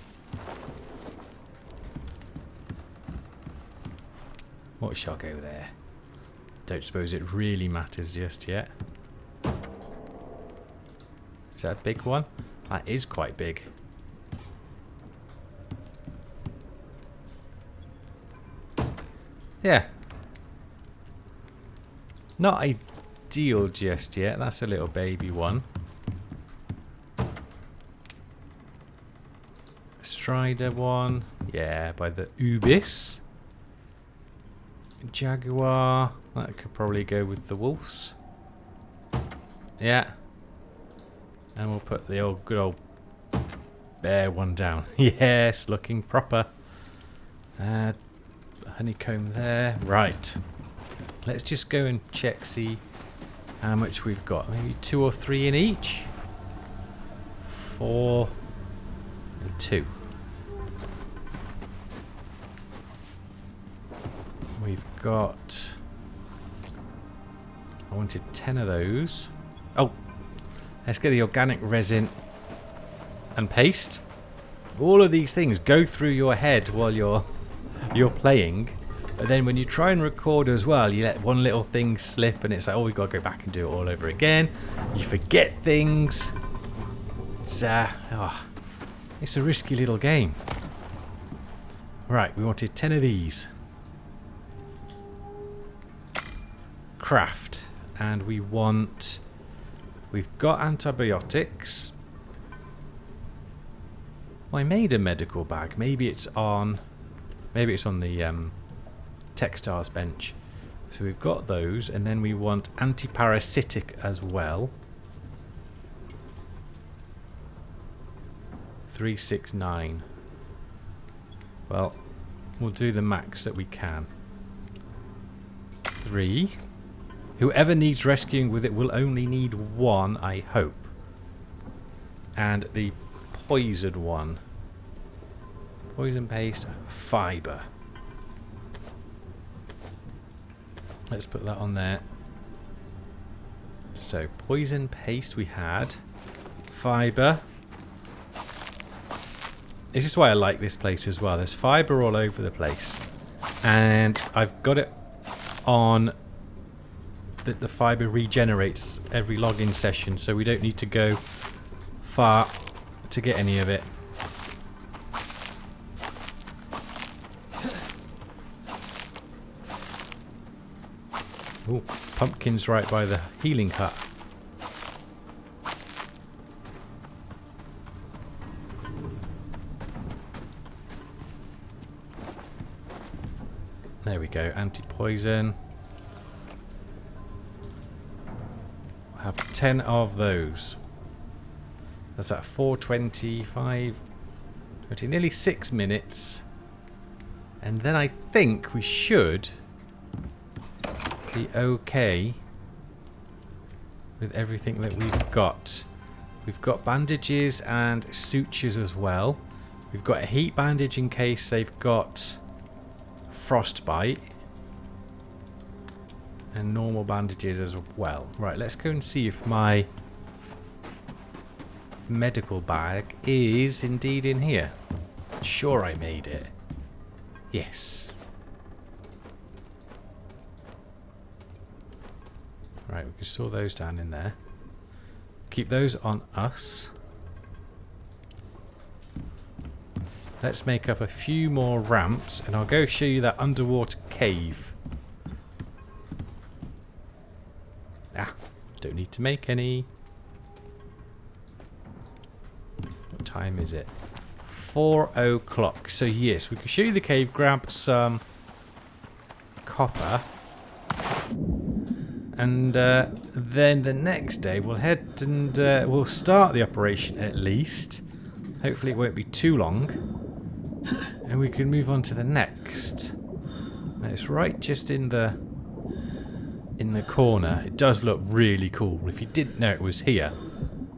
What shall go there? Don't suppose it really matters just yet. Is that a big one? That is quite big. Yeah. Not ideal just yet. That's a little baby one. Strider one. Yeah, by the Ubis. Jaguar. That could probably go with the wolves. Yeah. And we'll put the old good old bear one down. Yes, looking proper. Honeycomb there. Right. Let's just go and check, see how much we've got. Maybe 2 or 3 in each. 4 and 2. We've got... I wanted 10 of those. Oh! Let's get the organic resin and paste. All of these things go through your head while you're playing, but then when you try and record as well, you let one little thing slip and it's like, oh, we've got to go back and do it all over again. You forget things. It's a risky little game. Right, we wanted 10 of these. Craft. And we want... We've got antibiotics. Well, I made a medical bag. Maybe it's on the textiles bench. So we've got those, and then we want antiparasitic as well. 369. Well, we'll do the max that we can. 3. Whoever needs rescuing with it will only need 1, I hope. And the poisoned one. Poison paste, fibre. Let's put that on there. So, poison paste we had. Fibre. This is why I like this place as well. There's fibre all over the place. And I've got it on... that the fibre regenerates every login session, so we don't need to go far to get any of it. Ooh, pumpkins right by the healing hut. There we go, anti-poison. I have 10 of those. That's at 4:25, 20, nearly 6 minutes. And then I think we should be okay with everything that we've got. We've got bandages and sutures as well. We've got a heat bandage in case they've got frostbite. And normal bandages as well. Right, let's go and see if my medical bag is indeed in here. Sure, I made it. Yes. Right, we can store those down in there. Keep those on us. Let's make up a few more ramps and I'll go show you that underwater cave. Ah, don't need to make any. What time is it? 4 o'clock. So yes, we can show you the cave, grab some copper. And then the next day we'll head and we'll start the operation at least. Hopefully it won't be too long. And we can move on to the next. Now it's right just in the corner. It does look really cool. If you didn't know it was here,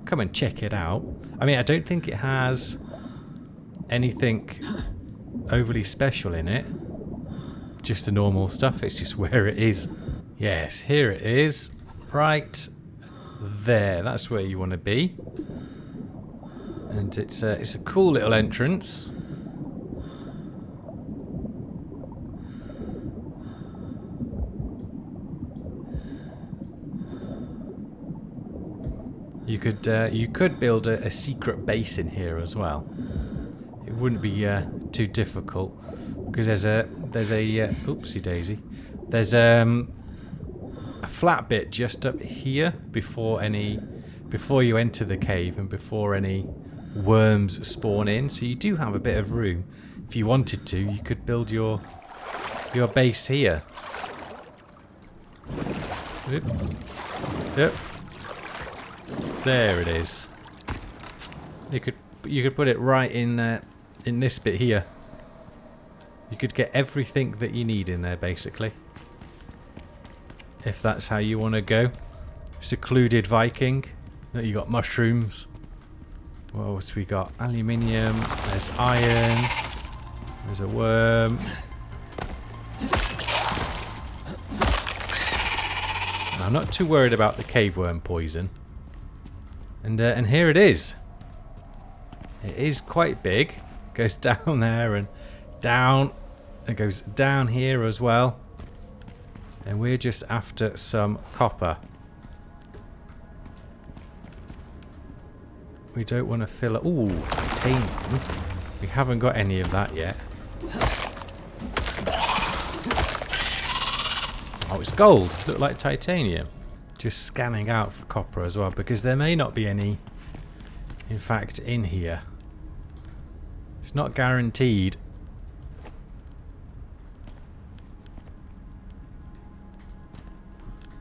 come and check it out. I mean, I don't think it has anything overly special in it. Just the normal stuff. It's just where it is. Yes, here it is. Right there. That's where you want to be. And it's a cool little entrance. You could build a secret base in here as well. It wouldn't be too difficult because there's a oopsie daisy. There's a flat bit just up here before you enter the cave and before any worms spawn in. So you do have a bit of room. If you wanted to, you could build your base here. Oop. Yep. There it is. You could put it right in this bit here. You could get everything that you need in there basically. If that's how you want to go. Secluded Viking. You got mushrooms. What else we got? Aluminium. There's iron. There's a worm. I'm not too worried about the cave worm poison. And here it is. It is quite big. Goes down there and down. It goes down here as well. And we're just after some copper. We don't want to fill it. Ooh, titanium. We haven't got any of that yet. Oh, it's gold. Look like titanium. Just scanning out for copper as well, because there may not be any, in fact, in here. It's not guaranteed.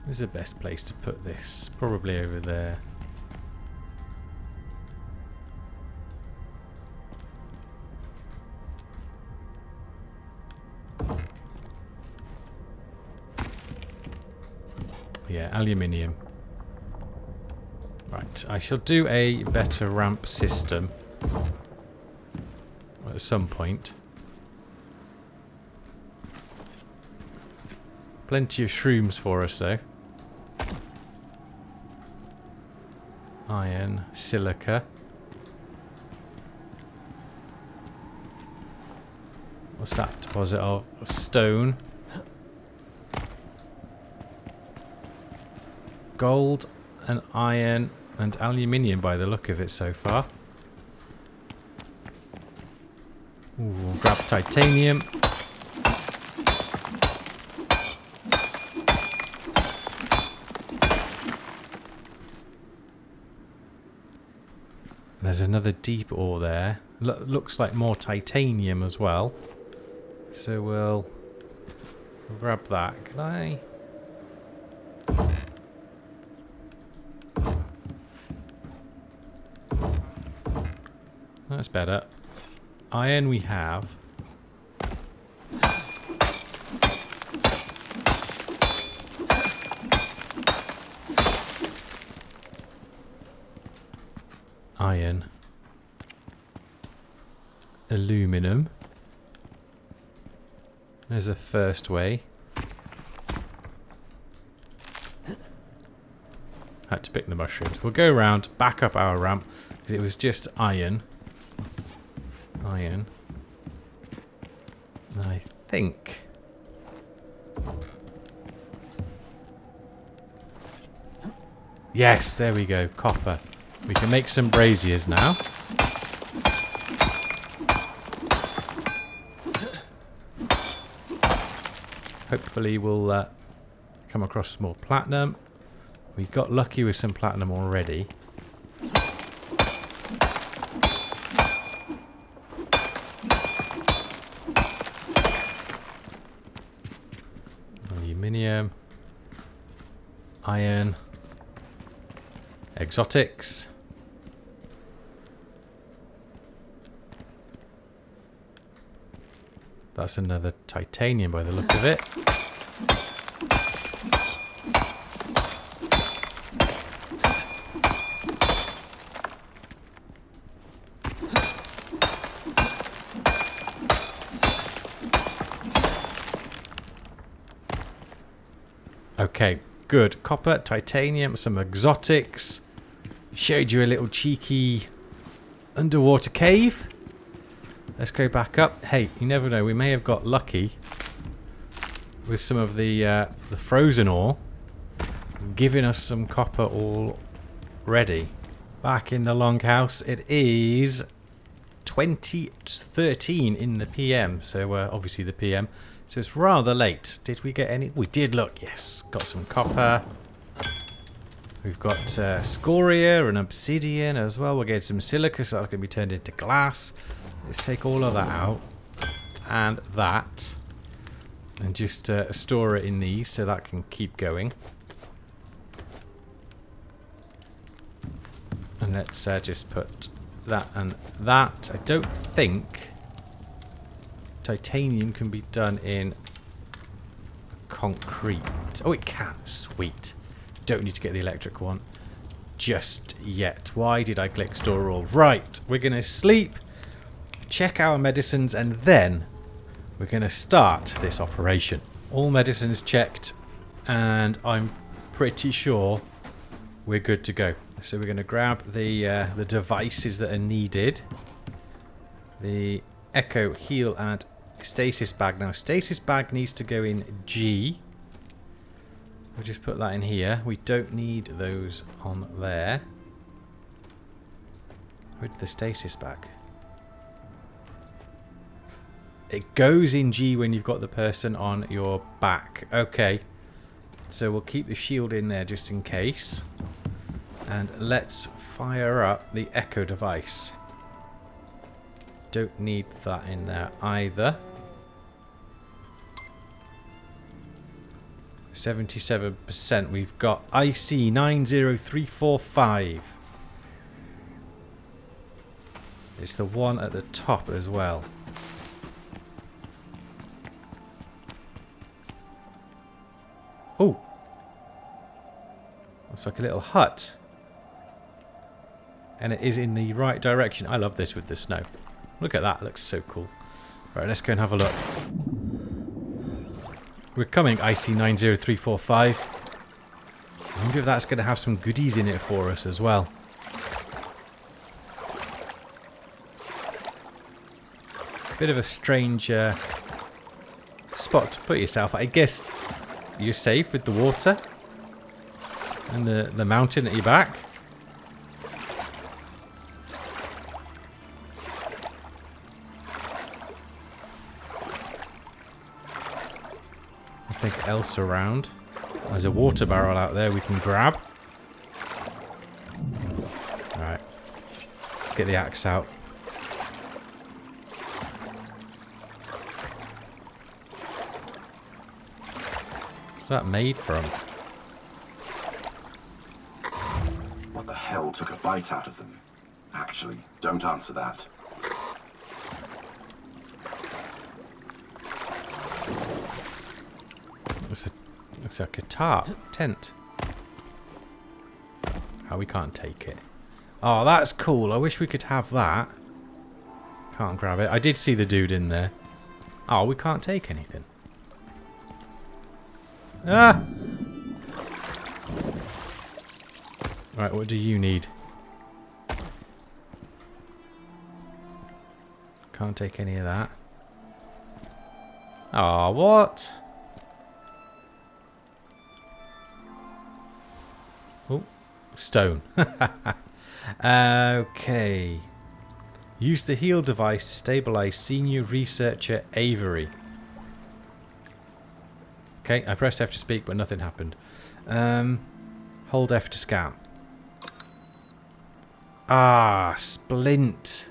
Where's the best place to put this? Probably over there. Yeah, aluminium. Right, I shall do a better ramp system at some point. Plenty of shrooms for us though. Iron, silica. What's that deposit of? Stone. Gold and iron and aluminium by the look of it so far. Ooh, we'll grab titanium. There's another deep ore there. Looks like more titanium as well. So we'll grab that. Can I? That's better. Iron we have. Iron. aluminum. There's a first way. Had to pick the mushrooms. We'll go around, back up our ramp, because it was just iron. Iron. I think. Yes, there we go. Copper. We can make some braziers now. Hopefully we'll come across some more platinum. We got lucky with some platinum already. Aluminium. Iron. Exotics. That's another titanium by the look of it. Okay, good. Copper, titanium, some exotics. Showed you a little cheeky underwater cave. Let's go back up. Hey, you never know. We may have got lucky with some of the frozen ore, giving us some copper already. Back in the longhouse, it is 20:13 in the PM. So obviously the PM. So it's rather late. Did we get any? We did, look. Yes, got some copper. We've got scoria and obsidian as well. We'll get some silica, so that's going to be turned into glass. Let's take all of that out. And that. And just store it in these so that can keep going. And let's just put that and that. I don't think titanium can be done in concrete. Oh, it can. Sweet. Don't need to get the electric one just yet. Why did I click store all? Right, we're going to sleep, check our medicines, and then we're going to start this operation. All medicines checked, and I'm pretty sure we're good to go. So we're going to grab the devices that are needed. The Echo, Heal, and Stasis bag. Now, Stasis bag needs to go in G. We'll just put that in here. We don't need those on there. Where's the Stasis bag? It goes in G when you've got the person on your back. Okay. So we'll keep the shield in there just in case. And let's fire up the Echo device. Don't need that in there either. 77%. We've got IC 90345. It's the one at the top as well. Oh, looks like a little hut. And it is in the right direction. I love this with the snow. Look at that, looks so cool. Right, let's go and have a look. We're coming, IC 90345. I wonder if that's going to have some goodies in it for us as well. Bit of a strange spot to put yourself. I guess you're safe with the water and the mountain at your back. Nothing else around. There's a water barrel out there we can grab. Alright. Let's get the axe out. What's that made from? What the hell took a bite out of them? Actually, don't answer that. Looks like a tarp tent. Oh, we can't take it. Oh, that's cool. I wish we could have that. Can't grab it. I did see the dude in there. Oh, we can't take anything. Ah! Right, what do you need? Can't take any of that. Oh, what? Oh, stone. Okay. Use the heal device to stabilize senior researcher Avery. Okay, I pressed F to speak, but nothing happened. Hold F to scan. Ah, splint.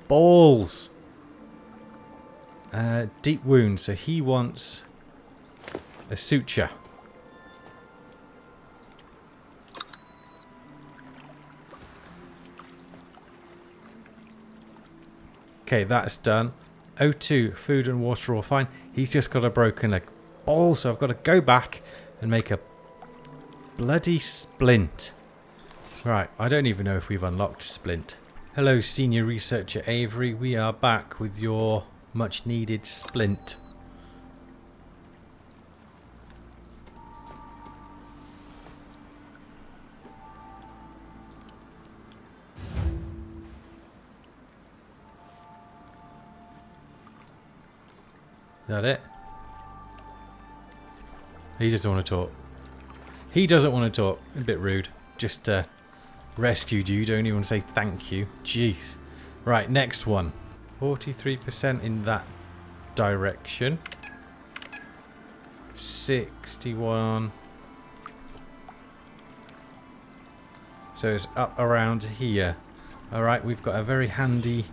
Balls. Deep wound, so he wants a suture. Okay, that's done. O2, food and water all fine. He's just got a broken leg. Ball, so I've got to go back and make a bloody splint. Right, I don't even know if we've unlocked splint. Hello, Senior Researcher Avery. We are back with your much needed splint. Is that it? He doesn't want to talk. He doesn't want to talk. A bit rude. Just rescued you. Don't even say thank you. Jeez. Right, next one. 43% in that direction. 61. So it's up around here. Alright, we've got a very handy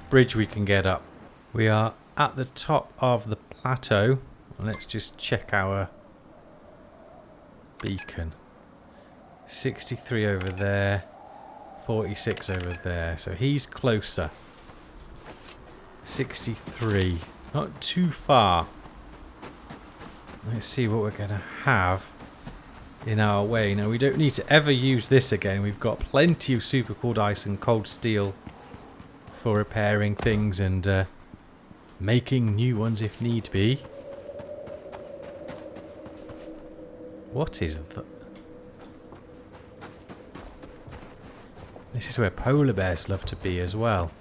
bridge we can get up. We are at the top of the plateau. Let's just check our beacon. 63 over there. 46 over there. So he's closer. 63. Not too far. Let's see what we're going to have in our way. Now, we don't need to ever use this again. We've got plenty of super cold ice and cold steel for repairing things and making new ones if need be. What is that? This is where polar bears love to be as well.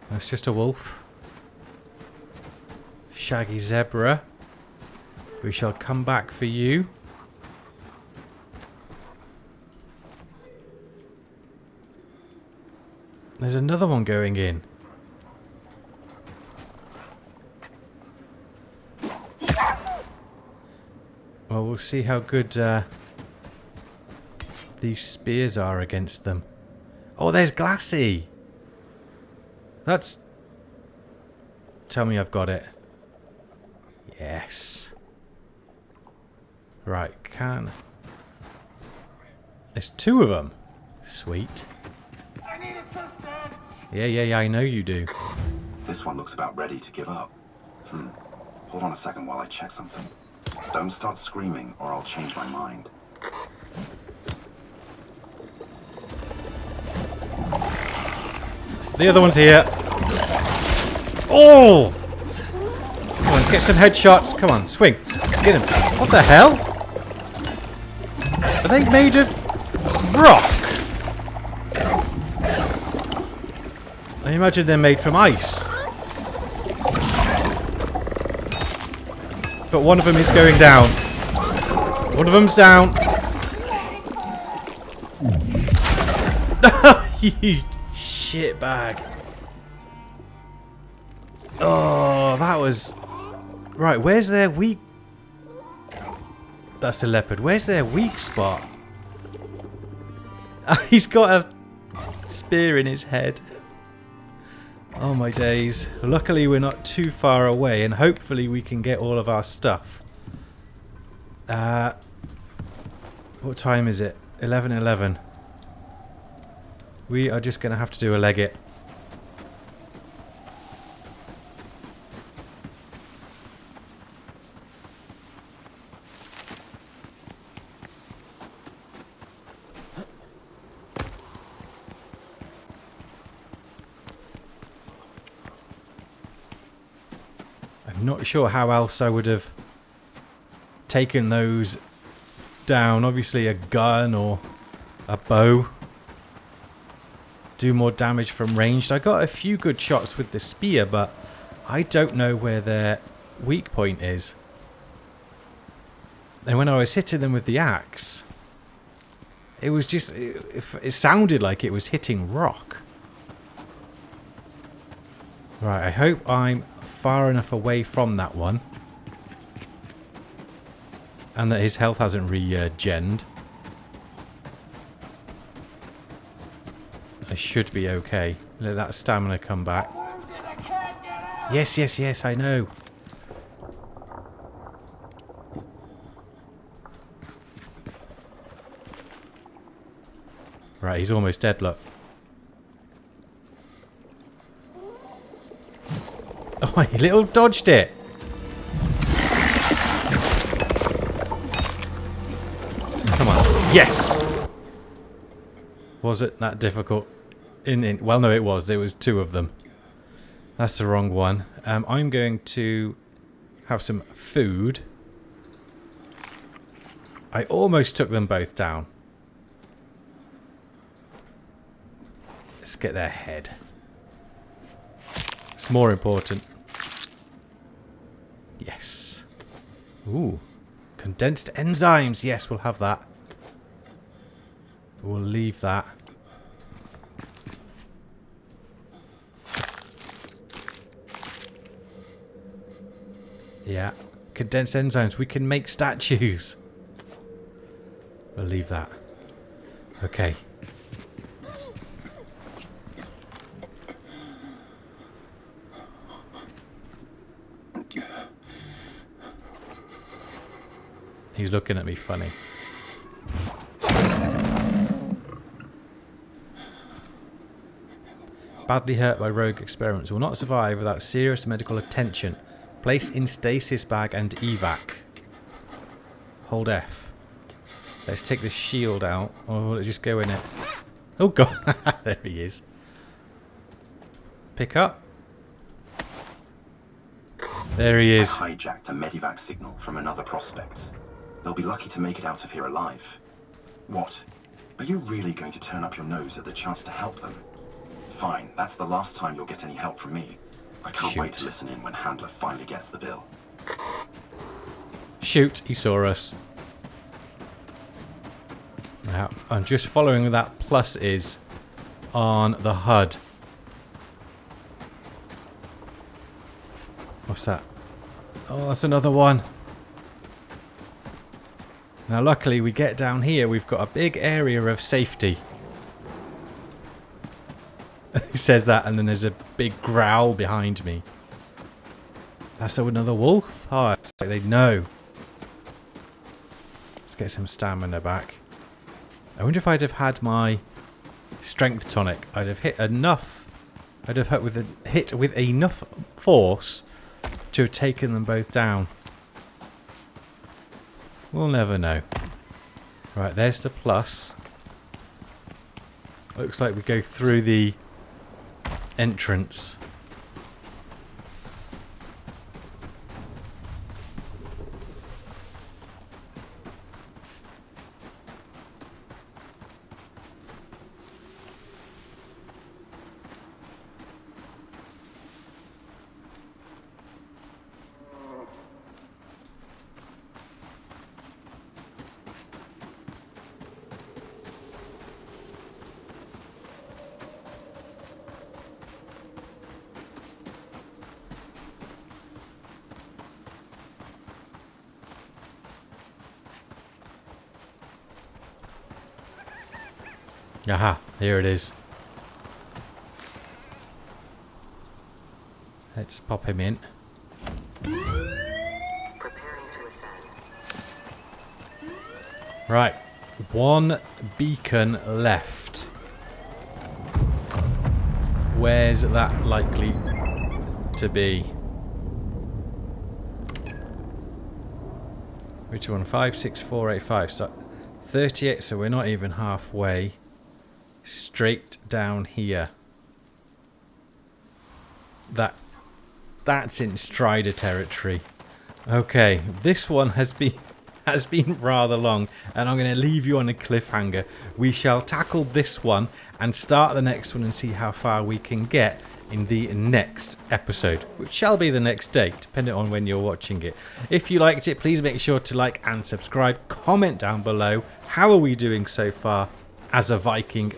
That's just a wolf. Shaggy zebra. We shall come back for you. There's another one going in. Well, we'll see how good these spears are against them. Oh, there's Glassy! That's... Tell me I've got it. Yes. Right, can... There's two of them. Sweet. I need assistance! Yeah, I know you do. This one looks about ready to give up. Hold on a second while I check something. Don't start screaming or I'll change my mind. The other one's here. Oh! Come on, let's get some headshots. Come on, swing. Get him. What the hell? Are they made of rock? I imagine they're made from ice. But one of them is going down. One of them's down. You shitbag. Oh, that was... Right, where's their weak... That's a leopard. Where's their weak spot? He's got a spear in his head. Oh my days. Luckily we're not too far away and hopefully we can get all of our stuff. What time is it? 11:11. We are just going to have to do a leg it. I'm not sure how else I would have taken those down. Obviously a gun or a bow do more damage from ranged. I got a few good shots with the spear, but I don't know where their weak point is. And when I was hitting them with the axe, it was just, it sounded like it was hitting rock. Right, I hope I'm far enough away from that one. And that his health hasn't regened. I should be okay. Let that stamina come back. Yes, yes, yes, I know. Right, he's almost dead, look. Oh, he little dodged it. Come on. Yes! Was it that difficult? Well, no, it was. There was two of them. That's the wrong one. I'm going to have some food. I almost took them both down. Let's get their head. It's more important. Yes. Ooh. Condensed enzymes. Yes, we'll have that. We'll leave that. Yeah. Condensed enzymes. We can make statues. We'll leave that. Okay. He's looking at me funny. Badly hurt by rogue experiments. Will not survive without serious medical attention. Place in stasis bag and evac. Hold F. Let's take the shield out. Or will it just go in it? Oh god. There he is. Pick up. There he is. I hijacked a medivac signal from another prospect. They'll be lucky to make it out of here alive. What? Are you really going to turn up your nose at the chance to help them? Fine, that's the last time you'll get any help from me. I can't wait to listen in when Handler finally gets the bill. Shoot, he saw us. Now, I'm just following where that plus is on the HUD. What's that? Oh, that's another one. Now, luckily, we get down here. We've got a big area of safety. He says that, and then there's a big growl behind me. That's another wolf? Oh, it's like they know. Let's get some stamina back. I wonder if I'd have had my strength tonic. I'd have hit enough. I'd have hit with enough force to have taken them both down. We'll never know. Right, there's the plus. Looks like we go through the entrance. Aha, here it is. Let's pop him in. Right, one beacon left. Where's that likely to be? Which one? 56485. So 38, so we're not even halfway. Straight down here. That That's in Strider territory. Okay, this one has been rather long, and I'm going to leave you on a cliffhanger. We shall tackle this one and start the next one and see how far we can get in the next episode, which shall be the next day, depending on when you're watching it. If you liked it, please make sure to like and subscribe. Comment down below, how are we doing so far as a Viking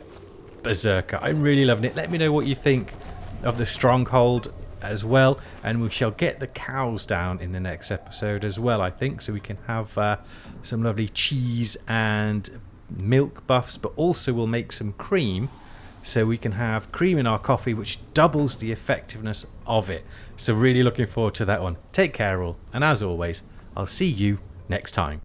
Berserker? I'm really loving it. Let me know what you think of the Stronghold as well, and we shall get the cows down in the next episode as well, I think, so we can have some lovely cheese and milk buffs, but also we'll make some cream, so we can have cream in our coffee, which doubles the effectiveness of it. So really looking forward to that one. Take care all, and as always, I'll see you next time.